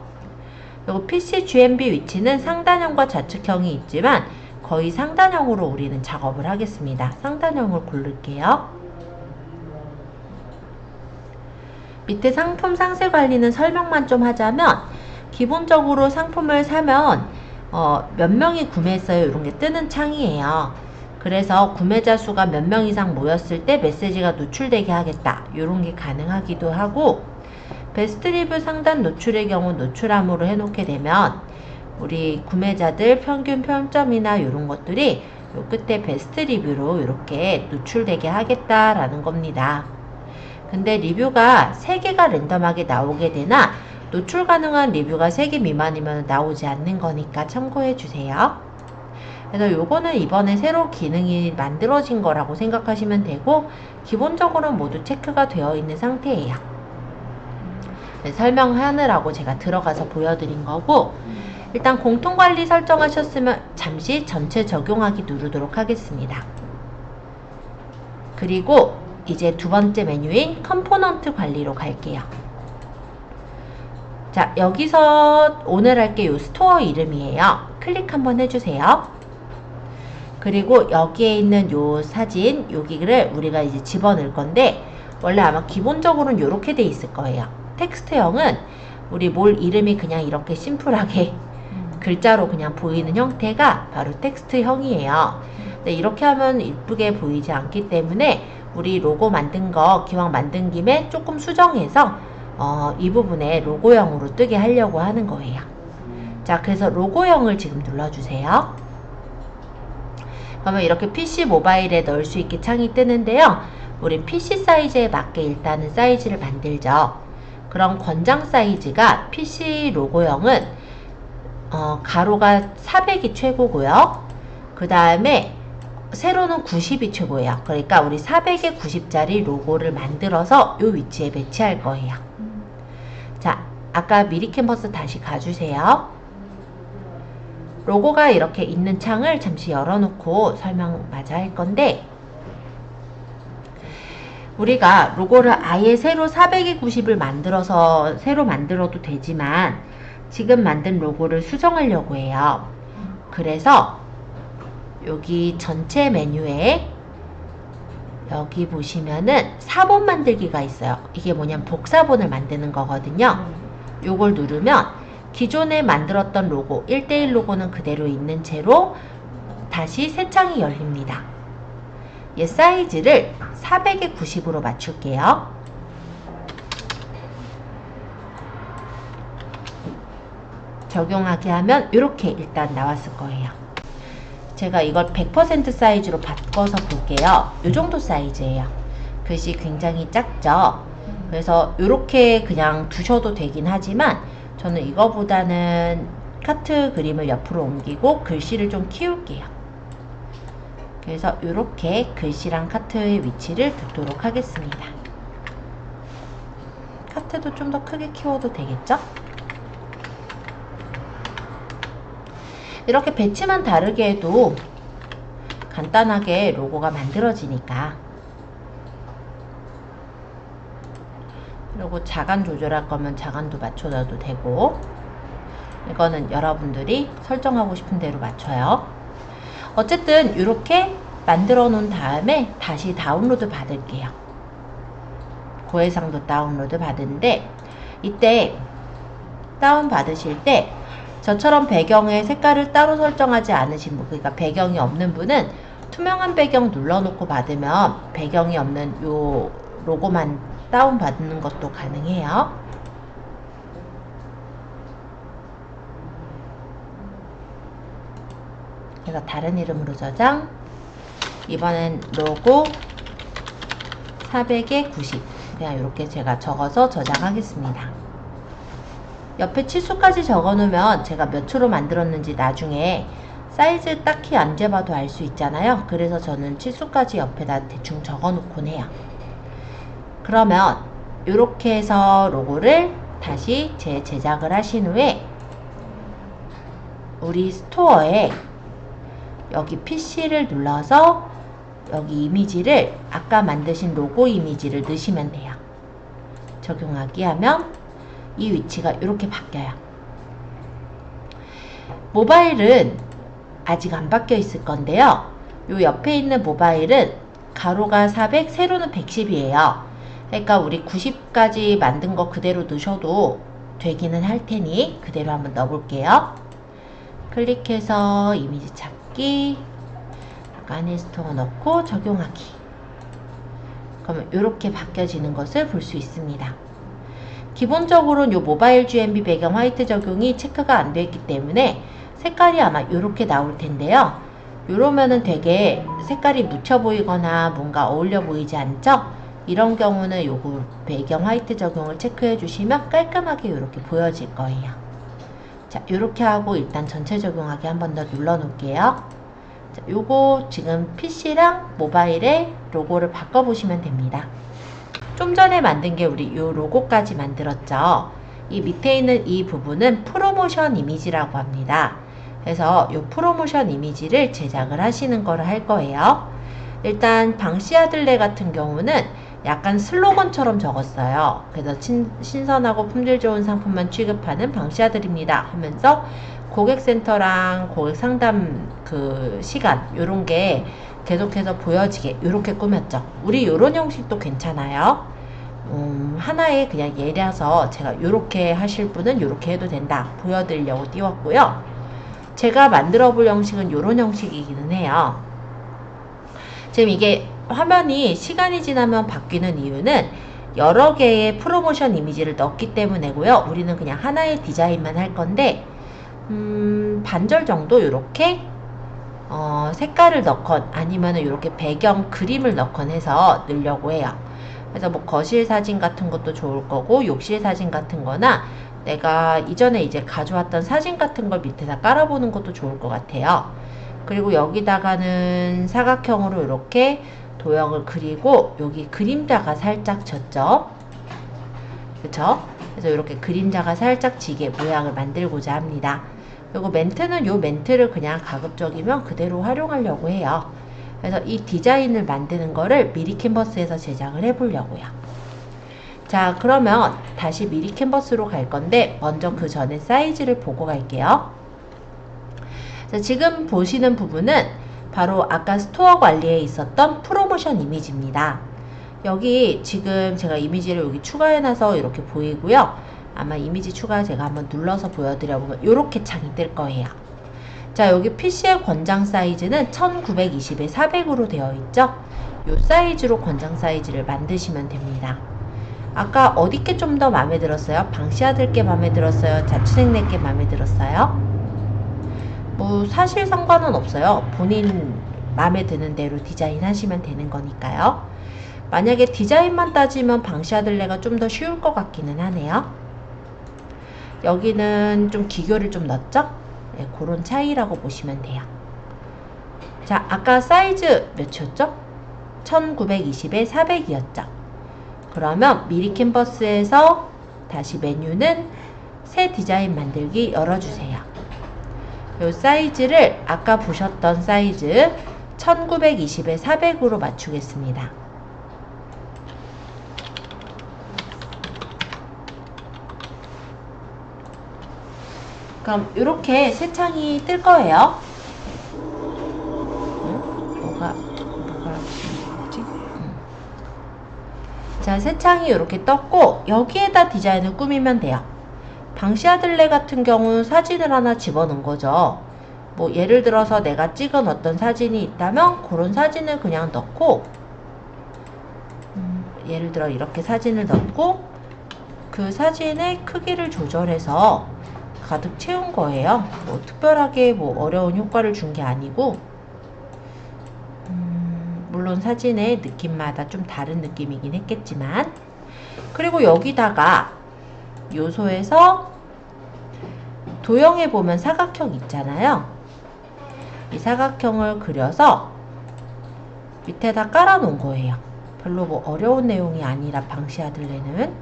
그리고 PC GMB 위치는 상단형과 좌측형이 있지만 거의 상단형으로 우리는 작업을 하겠습니다. 상단형을 고를게요. 밑에 상품 상세 관리는 설명만 좀 하자면, 기본적으로 상품을 사면 몇 명이 구매했어요 이런 게 뜨는 창이에요. 그래서 구매자 수가 몇 명 이상 모였을 때 메시지가 노출되게 하겠다 이런 게 가능하기도 하고, 베스트 리뷰 상단 노출의 경우 노출함으로 해놓게 되면 우리 구매자들 평균 평점이나 이런 것들이 요 끝에 베스트 리뷰로 이렇게 노출되게 하겠다라는 겁니다. 근데 리뷰가 3개가 랜덤하게 나오게 되나 노출 가능한 리뷰가 3개 미만이면 나오지 않는 거니까 참고해 주세요. 그래서 요거는 이번에 새로 기능이 만들어진 거라고 생각하시면 되고, 기본적으로는 모두 체크가 되어 있는 상태예요. 설명하느라고 제가 들어가서 보여드린 거고, 일단 공통관리 설정하셨으면 잠시 전체 적용하기 누르도록 하겠습니다. 그리고 이제 두 번째 메뉴인 컴포넌트 관리로 갈게요. 자, 여기서 오늘 할 게 요 스토어 이름이에요. 클릭 한번 해주세요. 그리고 여기에 있는 요 사진, 여기를 우리가 이제 집어넣을 건데, 원래 아마 기본적으로는 이렇게 돼 있을 거예요. 텍스트형은 우리 몰 이름이 그냥 이렇게 심플하게 글자로 그냥 보이는 형태가 바로 텍스트형이에요. 근데 이렇게 하면 이쁘게 보이지 않기 때문에 우리 로고 만든 거 기왕 만든 김에 조금 수정해서 이 부분에 로고형으로 뜨게 하려고 하는 거예요. 자, 그래서 로고형을 지금 눌러주세요. 그러면 이렇게 PC 모바일에 넣을 수 있게 창이 뜨는데요. 우리 PC 사이즈에 맞게 일단은 사이즈를 만들죠. 그럼 권장 사이즈가 PC 로고형은 가로가 400이 최고고요. 그 다음에 세로는 90이 최고예요. 그러니까 우리 400에 90짜리 로고를 만들어서 이 위치에 배치할 거예요. 자, 아까 미리 캔버스 다시 가주세요. 로고가 이렇게 있는 창을 잠시 열어놓고 설명 마저 할 건데, 우리가 로고를 아예 세로 400에 90을 만들어서 새로 만들어도 되지만 지금 만든 로고를 수정하려고 해요. 그래서 여기 전체 메뉴에 여기 보시면은 사본 만들기가 있어요. 이게 뭐냐면 복사본을 만드는 거거든요. 요걸 누르면 기존에 만들었던 로고 1:1 로고는 그대로 있는 채로 다시 새 창이 열립니다. 얘 사이즈를 400에 90으로 맞출게요. 적용하게 하면 이렇게 일단 나왔을 거예요. 제가 이걸 100% 사이즈로 바꿔서 볼게요. 이 정도 사이즈예요. 글씨 굉장히 작죠. 그래서 이렇게 그냥 두셔도 되긴 하지만 저는 이거보다는 카트 그림을 옆으로 옮기고 글씨를 좀 키울게요. 그래서 이렇게 글씨랑 카트의 위치를 두도록 하겠습니다. 카트도 좀 더 크게 키워도 되겠죠? 이렇게 배치만 다르게 해도 간단하게 로고가 만들어지니까. 그리고 자간 조절할 거면 자간도 맞춰줘도 되고, 이거는 여러분들이 설정하고 싶은 대로 맞춰요. 어쨌든 이렇게 만들어 놓은 다음에 다시 다운로드 받을게요. 고해상도 다운로드 받은데, 이때 다운 받으실 때 저처럼 배경의 색깔을 따로 설정하지 않으신 분, 그러니까 배경이 없는 분은 투명한 배경 눌러놓고 받으면 배경이 없는 요 로고만 다운 받는 것도 가능해요. 그래서 다른 이름으로 저장. 이번엔 로고 400에 90 그냥 이렇게 제가 적어서 저장하겠습니다. 옆에 치수까지 적어 놓으면 제가 몇 초로 만들었는지 나중에 사이즈 딱히 안 재봐도 알 수 있잖아요. 그래서 저는 치수까지 옆에다 대충 적어 놓곤 해요. 그러면 이렇게 해서 로고를 다시 재제작을 하신 후에 우리 스토어에 여기 PC를 눌러서 여기 이미지를 아까 만드신 로고 이미지를 넣으시면 돼요. 적용하기 하면 이 위치가 이렇게 바뀌어요. 모바일은 아직 안 바뀌어 있을 건데요. 요 옆에 있는 모바일은 가로가 400, 세로는 110이에요. 그러니까 우리 90까지 만든 거 그대로 넣으셔도 되기는 할 테니 그대로 한번 넣어볼게요. 클릭해서 이미지 찾기, 안에 스토어 넣고 적용하기. 그러면 이렇게 바뀌어지는 것을 볼 수 있습니다. 기본적으로는 요 모바일 GMB 배경 화이트 적용이 체크가 안 되어 있기 때문에 색깔이 아마 이렇게 나올 텐데요. 이러면은 되게 색깔이 묻혀 보이거나 뭔가 어울려 보이지 않죠? 이런 경우는 요거 배경 화이트 적용을 체크해 주시면 깔끔하게 이렇게 보여질 거예요. 자, 이렇게 하고 일단 전체 적용하기 한 번 더 눌러 놓을게요. 자, 요거 지금 PC랑 모바일에 로고를 바꿔 보시면 됩니다. 좀 전에 만든 게 우리 요 로고까지 만들었죠. 이 밑에 있는 이 부분은 프로모션 이미지라고 합니다. 그래서 요 프로모션 이미지를 제작을 하시는 거를 할 거예요. 일단 방시아들레 같은 경우는 약간 슬로건처럼 적었어요. 그래서 신선하고 품질 좋은 상품만 취급하는 방시아들입니다 하면서 고객센터랑 고객 상담 그 시간 요런 게 계속해서 보여지게 요렇게 꾸몄죠. 우리 요런 형식도 괜찮아요. 하나의 그냥 예라서 제가 요렇게 하실 분은 요렇게 해도 된다 보여드리려고 띄웠고요. 제가 만들어 볼 형식은 요런 형식이기는 해요. 지금 이게 화면이 시간이 지나면 바뀌는 이유는 여러 개의 프로모션 이미지를 넣었기 때문이고요. 우리는 그냥 하나의 디자인만 할 건데 반절 정도 이렇게 색깔을 넣건 아니면은 이렇게 배경 그림을 넣건 해서 넣으려고 해요. 그래서 뭐 거실 사진 같은 것도 좋을 거고 욕실 사진 같은 거나 내가 이전에 이제 가져왔던 사진 같은 걸 밑에다 깔아보는 것도 좋을 것 같아요. 그리고 여기다가는 사각형으로 이렇게 도형을 그리고 여기 그림자가 살짝 졌죠. 그쵸? 그래서 이렇게 그림자가 살짝 지게 모양을 만들고자 합니다. 그리고 멘트는 요 멘트를 그냥 가급적이면 그대로 활용하려고 해요. 그래서 이 디자인을 만드는 거를 미리 캔버스에서 제작을 해보려고요. 자, 그러면 다시 미리 캔버스로 갈 건데 먼저 그 전에 사이즈를 보고 갈게요. 자, 지금 보시는 부분은 바로 아까 스토어 관리에 있었던 프로모션 이미지입니다. 여기 지금 제가 이미지를 여기 추가해놔서 이렇게 보이고요. 아마 이미지 추가 제가 한번 눌러서 보여드려보면 이렇게 창이 뜰 거예요. 자, 여기 PC의 권장 사이즈는 1920에 400으로 되어 있죠. 이 사이즈로 권장 사이즈를 만드시면 됩니다. 아까 어디께 좀 더 마음에 들었어요? 방시아들께 마음에 들었어요? 자취생네께 마음에 들었어요? 뭐 사실 상관은 없어요. 본인 마음에 드는 대로 디자인 하시면 되는 거니까요. 만약에 디자인만 따지면 방시아들레가 좀 더 쉬울 것 같기는 하네요. 여기는 좀 기교를 좀 넣었죠? 네, 그런 차이라고 보시면 돼요. 자, 아까 사이즈 몇이었죠? 1920에 400이었죠. 그러면 미리 캔버스에서 다시 메뉴는 새 디자인 만들기 열어주세요. 이 사이즈를 아까 보셨던 사이즈 1920에 400으로 맞추겠습니다. 그럼 이렇게 새 창이 뜰 거예요. 뭐가 뭐지? 자, 새 창이 이렇게 떴고 여기에다 디자인을 꾸미면 돼요. 방시아들레 같은 경우는 사진을 하나 집어넣은 거죠. 뭐 예를 들어서 내가 찍은 어떤 사진이 있다면 그런 사진을 그냥 넣고 예를 들어 이렇게 사진을 넣고 그 사진의 크기를 조절해서 가득 채운 거예요. 뭐 특별하게 뭐 어려운 효과를 준 게 아니고 물론 사진의 느낌마다 좀 다른 느낌이긴 했겠지만 그리고 여기다가 요소에서 도형에 보면 사각형 있잖아요. 이 사각형을 그려서 밑에다 깔아 놓은 거예요. 별로 뭐 어려운 내용이 아니라 방시아들레는.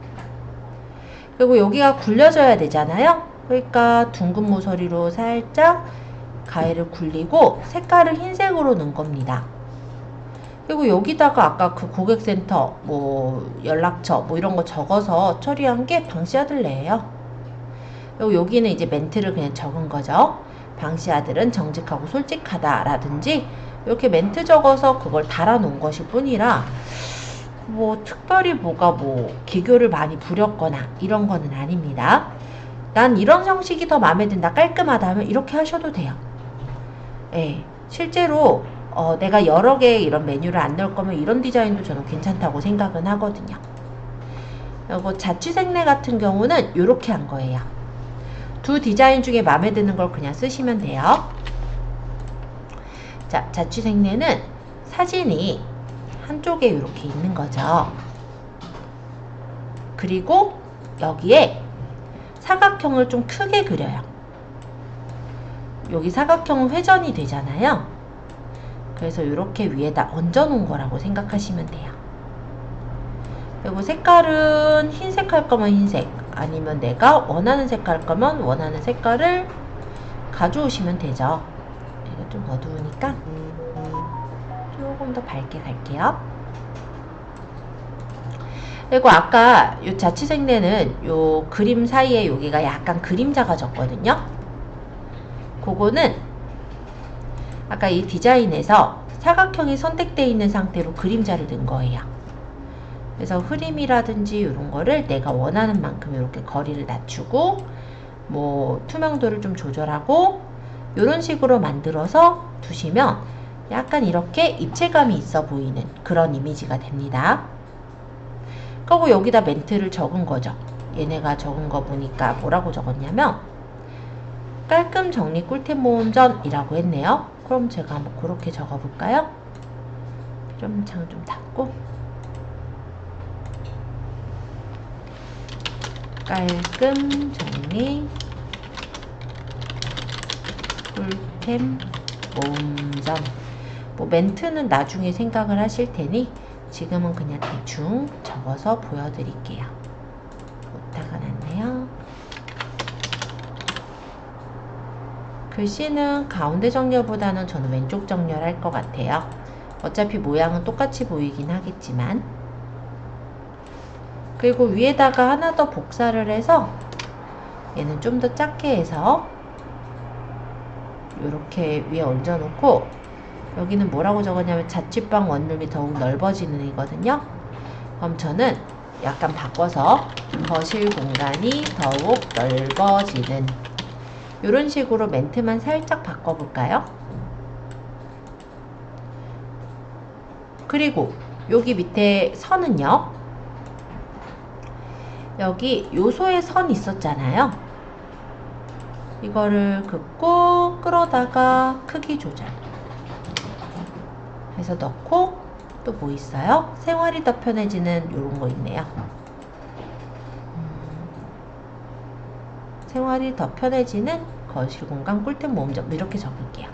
그리고 여기가 굴려져야 되잖아요. 그러니까 둥근 모서리로 살짝 가위를 굴리고 색깔을 흰색으로 넣은 겁니다. 그리고 여기다가 아까 그 고객센터, 뭐 연락처, 뭐 이런 거 적어서 처리한 게 방시아들레예요. 그리고 여기는 이제 멘트를 그냥 적은 거죠. 방시아들은 정직하고 솔직하다 라든지 이렇게 멘트 적어서 그걸 달아 놓은 것일 뿐이라 뭐 특별히 뭐가 뭐 기교를 많이 부렸거나 이런 거는 아닙니다. 난 이런 형식이 더 마음에 든다, 깔끔하다 하면 이렇게 하셔도 돼요. 예, 실제로 내가 여러 개의 이런 메뉴를 안 넣을 거면 이런 디자인도 저는 괜찮다고 생각은 하거든요. 그리고 자취생네 같은 경우는 이렇게 한 거예요. 두 디자인 중에 마음에 드는 걸 그냥 쓰시면 돼요. 자, 자취생네는 사진이 한쪽에 이렇게 있는 거죠. 그리고 여기에 사각형을 좀 크게 그려요. 여기 사각형은 회전이 되잖아요. 그래서 이렇게 위에다 얹어 놓은 거라고 생각하시면 돼요. 그리고 색깔은 흰색 할 거면 흰색, 아니면 내가 원하는 색깔 할 거면 원하는 색깔을 가져오시면 되죠. 이거 좀 어두우니까 조금 더 밝게 갈게요. 그리고 아까 요 자취생네는 요 그림 사이에 여기가 약간 그림자가 졌거든요. 그거는 아까 이 디자인에서 사각형이 선택되어 있는 상태로 그림자를 넣은 거예요. 그래서 흐림이라든지 이런 거를 내가 원하는 만큼 이렇게 거리를 낮추고 뭐 투명도를 좀 조절하고 이런 식으로 만들어서 두시면 약간 이렇게 입체감이 있어 보이는 그런 이미지가 됩니다. 그리고 여기다 멘트를 적은 거죠. 얘네가 적은 거 보니까 뭐라고 적었냐면 깔끔 정리 꿀템 모음전이라고 했네요. 그럼 제가 한번 그렇게 적어볼까요? 좀 창을 좀 닫고 깔끔 정리 꿀템 모음전. 뭐 멘트는 나중에 생각을 하실 테니 지금은 그냥 대충 적어서 보여드릴게요. 오타가 났네요. 글씨는 가운데 정렬보다는 저는 왼쪽 정렬할 것 같아요. 어차피 모양은 똑같이 보이긴 하겠지만. 그리고 위에다가 하나 더 복사를 해서 얘는 좀 더 작게 해서 이렇게 위에 얹어놓고 여기는 뭐라고 적었냐면 자취방 원룸이 더욱 넓어지는 이거든요. 그럼 저는 약간 바꿔서 거실 공간이 더욱 넓어지는 이런 식으로 멘트만 살짝 바꿔볼까요? 그리고 여기 밑에 선은요. 여기 요소에 선 있었잖아요. 이거를 긋고 끌어다가 크기 조절 해서 넣고 또 뭐 있어요? 생활이 더 편해지는 이런 거 있네요. 생활이 더 편해지는 거실 공간 꿀템 모음전 이렇게 적을게요.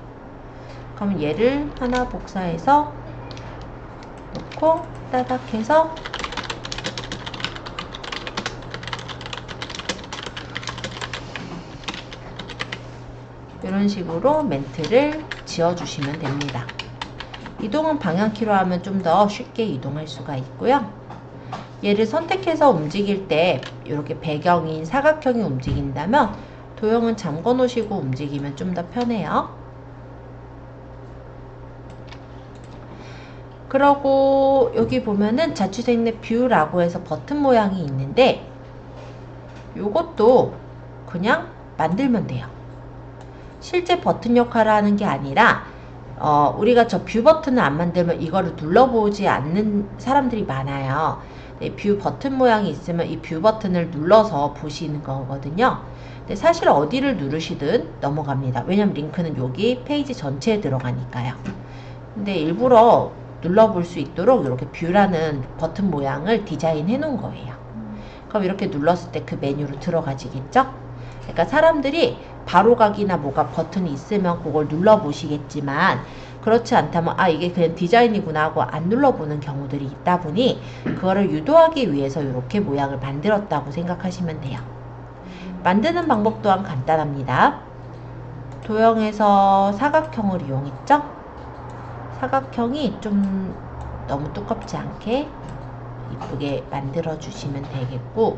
그럼 얘를 하나 복사해서 넣고 따닥 해서 이런 식으로 멘트를 지어주시면 됩니다. 이동은 방향키로 하면 좀 더 쉽게 이동할 수가 있고요. 얘를 선택해서 움직일 때 이렇게 배경인 사각형이 움직인다면 도형은 잠궈 놓으시고 움직이면 좀 더 편해요. 그러고 여기 보면은 자취생내 뷰라고 해서 버튼 모양이 있는데 요것도 그냥 만들면 돼요. 실제 버튼 역할을 하는 게 아니라 우리가 저 뷰 버튼을 안 만들면 이거를 눌러보지 않는 사람들이 많아요. 뷰 버튼 모양이 있으면 이 뷰 버튼을 눌러서 보시는 거거든요. 근데 사실 어디를 누르시든 넘어갑니다. 왜냐면 링크는 여기 페이지 전체에 들어가니까요. 근데 일부러 눌러볼 수 있도록 이렇게 뷰라는 버튼 모양을 디자인해 놓은 거예요. 그럼 이렇게 눌렀을 때 그 메뉴로 들어가지겠죠? 그러니까 사람들이 바로가기나 뭐가 버튼이 있으면 그걸 눌러보시겠지만 그렇지 않다면 아 이게 그냥 디자인이구나 하고 안 눌러보는 경우들이 있다 보니 그거를 유도하기 위해서 이렇게 모양을 만들었다고 생각하시면 돼요. 만드는 방법 또한 간단합니다. 도형에서 사각형을 이용했죠? 사각형이 좀 너무 두껍지 않게 이쁘게 만들어 주시면 되겠고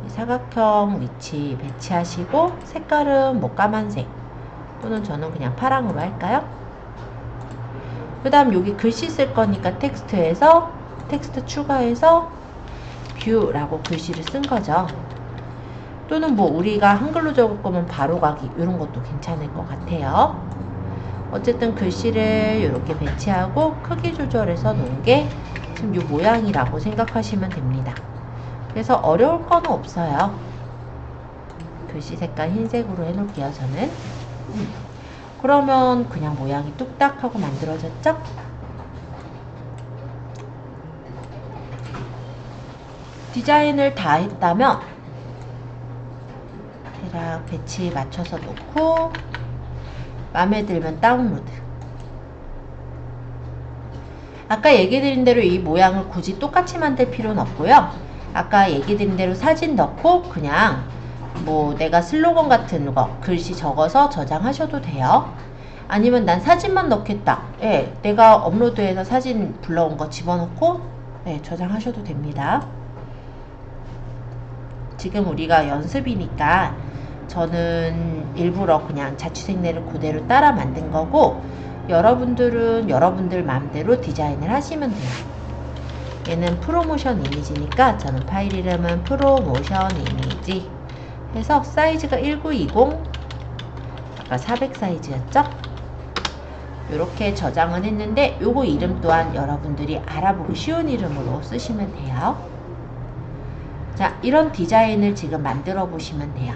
사각형 위치 배치하시고 색깔은 뭐 까만색 또는 저는 그냥 파랑으로 할까요? 그 다음 여기 글씨 쓸 거니까 텍스트에서 텍스트 추가해서 뷰라고 글씨를 쓴 거죠. 또는 뭐 우리가 한글로 적을 거면 바로가기 이런 것도 괜찮을 것 같아요. 어쨌든 글씨를 이렇게 배치하고 크기 조절해서 놓은 게 지금 이 모양이라고 생각하시면 됩니다. 그래서 어려울 건 없어요. 글씨 색깔 흰색으로 해놓을게요, 저는. 그러면 그냥 모양이 뚝딱 하고 만들어졌죠? 디자인을 다 했다면 대략 배치 맞춰서 놓고 마음에 들면 다운로드. 아까 얘기 드린 대로 이 모양을 굳이 똑같이 만들 필요는 없고요. 아까 얘기 드린 대로 사진 넣고 그냥 뭐 내가 슬로건 같은 거 글씨 적어서 저장하셔도 돼요. 아니면 난 사진만 넣겠다. 예, 내가 업로드해서 사진 불러온 거 집어넣고 예, 저장하셔도 됩니다. 지금 우리가 연습이니까 저는 일부러 그냥 자취생내를 그대로 따라 만든 거고 여러분들은 여러분들 마음대로 디자인을 하시면 돼요. 얘는 프로모션 이미지니까 저는 파일 이름은 프로모션 이미지 해서 사이즈가 1920 아까 400 사이즈였죠? 이렇게 저장을 했는데 요거 이름 또한 여러분들이 알아보기 쉬운 이름으로 쓰시면 돼요. 자, 이런 디자인을 지금 만들어 보시면 돼요.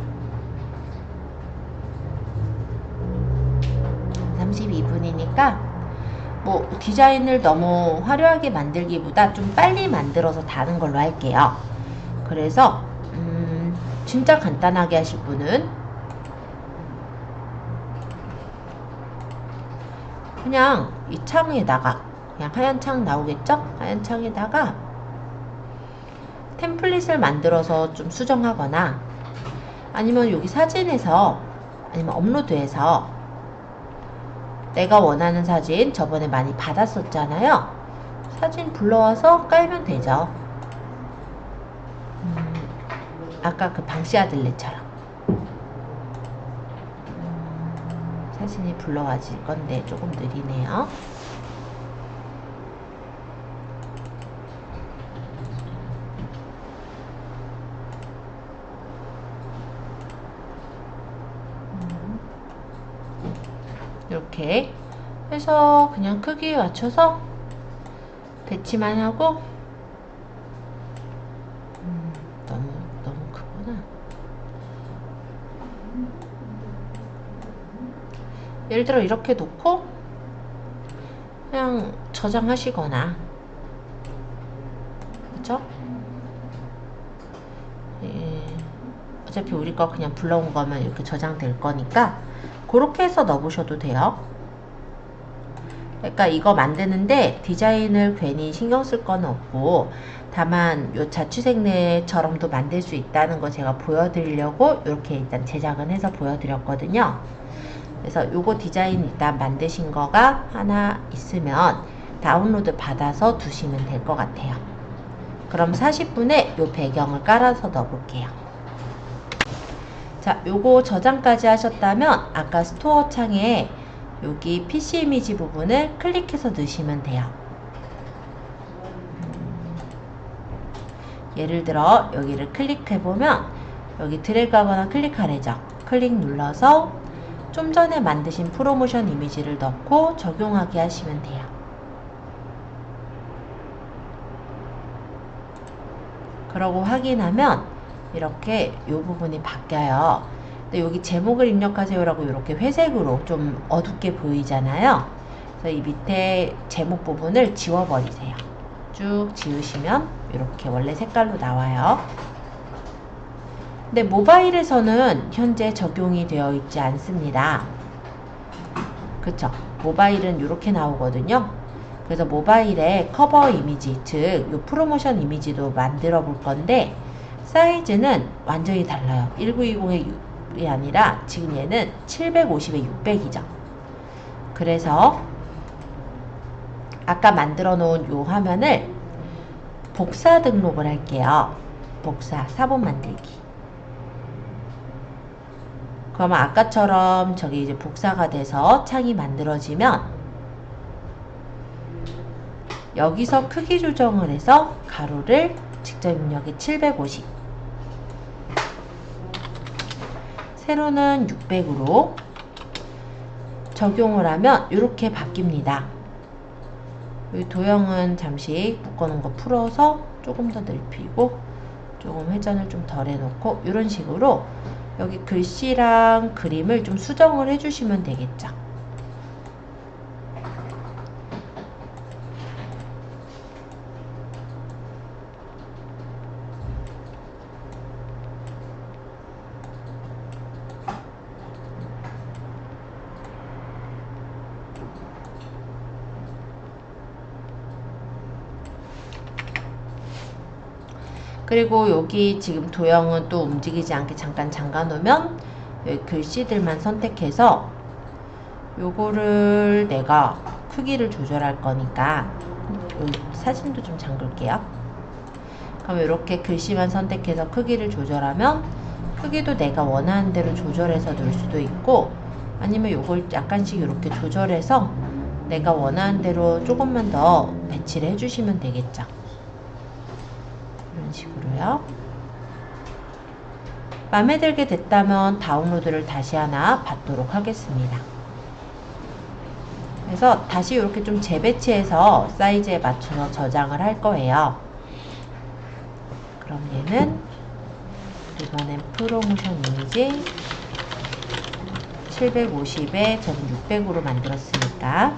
32분이니까 뭐 디자인을 너무 화려하게 만들기보다 좀 빨리 만들어서 다는 걸로 할게요. 그래서 진짜 간단하게 하실 분은 그냥 이 창에다가 그냥 하얀 창 나오겠죠? 하얀 창에다가 템플릿을 만들어서 좀 수정하거나 아니면 여기 사진에서 아니면 업로드해서 내가 원하는 사진 저번에 많이 받았었잖아요. 사진 불러와서 깔면 되죠. 아까 그 방씨 아들네처럼 사진이 불러와질 건데 조금 느리네요. 이렇게 해서 그냥 크기에 맞춰서 배치만 하고 너무 크구나. 예를 들어 이렇게 놓고 그냥 저장하시거나 그쵸? 예, 어차피 우리 거 그냥 불러온 거면 이렇게 저장될 거니까 그렇게 해서 넣어보셔도 돼요. 그러니까 이거 만드는데 디자인을 괜히 신경 쓸 건 없고 다만 요 자취생네처럼도 만들 수 있다는 거 제가 보여드리려고 이렇게 일단 제작은 해서 보여드렸거든요. 그래서 요거 디자인 일단 만드신 거가 하나 있으면 다운로드 받아서 두시면 될 것 같아요. 그럼 40분에 요 배경을 깔아서 넣어볼게요. 자, 요거 저장까지 하셨다면 아까 스토어 창에 여기 PC 이미지 부분을 클릭해서 넣으시면 돼요. 예를 들어 여기를 클릭해보면 여기 드래그하거나 클릭하래죠. 클릭 눌러서 좀 전에 만드신 프로모션 이미지를 넣고 적용하게 하시면 돼요. 그러고 확인하면 이렇게 이 부분이 바뀌어요. 근데 여기 제목을 입력하세요라고 이렇게 회색으로 좀 어둡게 보이잖아요. 그래서 이 밑에 제목 부분을 지워버리세요. 쭉 지우시면 이렇게 원래 색깔로 나와요. 근데 모바일에서는 현재 적용이 되어 있지 않습니다. 그쵸? 모바일은 이렇게 나오거든요. 그래서 모바일에 커버 이미지, 즉 요 프로모션 이미지도 만들어 볼 건데 사이즈는 완전히 달라요. 1920의 6이 아니라 지금 얘는 750에 600이죠. 그래서 아까 만들어 놓은 요 화면을 복사 등록을 할게요. 복사, 사본 만들기. 그러면 아까처럼 저기 이제 복사가 돼서 창이 만들어지면 여기서 크기 조정을 해서 가로를 직접 입력이 750, 세로는 600으로 적용을 하면 이렇게 바뀝니다. 여기 도형은 잠시 묶어놓은 거 풀어서 조금 더 넓히고 조금 회전을 좀 덜 해놓고 이런 식으로 여기 글씨랑 그림을 좀 수정을 해주시면 되겠죠. 그리고 여기 지금 도형은 또 움직이지 않게 잠깐 잠가 놓으면 여기 글씨들만 선택해서 요거를 내가 크기를 조절할 거니까 여기 사진도 좀 잠글게요. 그럼 이렇게 글씨만 선택해서 크기를 조절하면 크기도 내가 원하는 대로 조절해서 넣을 수도 있고 아니면 요걸 약간씩 이렇게 조절해서 내가 원하는 대로 조금만 더 배치를 해주시면 되겠죠. 이런 식으로요. 마음에 들게 됐다면 다운로드를 다시 하나 받도록 하겠습니다. 그래서 다시 이렇게 좀 재배치해서 사이즈에 맞춰서 저장을 할 거예요. 그럼 얘는 이번엔 프로모션 이미지 750에 저는 600으로 만들었으니까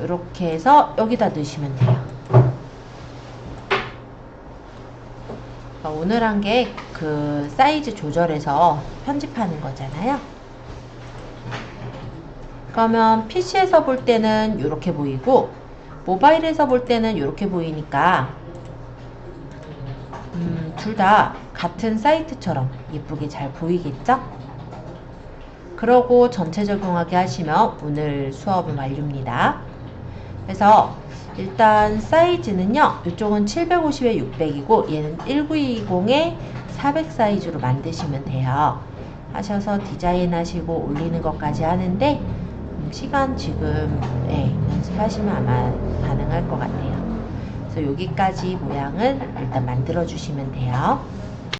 이렇게 해서 여기다 넣으시면 돼요. 오늘 한 게 그 사이즈 조절해서 편집하는 거잖아요. 그러면 PC에서 볼 때는 이렇게 보이고 모바일에서 볼 때는 이렇게 보이니까 둘 다 같은 사이트처럼 예쁘게 잘 보이겠죠? 그러고 전체 적용하게 하시면 오늘 수업은 완료입니다. 그래서 일단 사이즈는요, 이쪽은 750에 600이고 얘는 1920에 400 사이즈로 만드시면 돼요. 하셔서 디자인 하시고 올리는 것까지 하는데 시간 지금 연습하시면 아마 가능할 것 같아요. 그래서 여기까지 모양을 일단 만들어 주시면 돼요.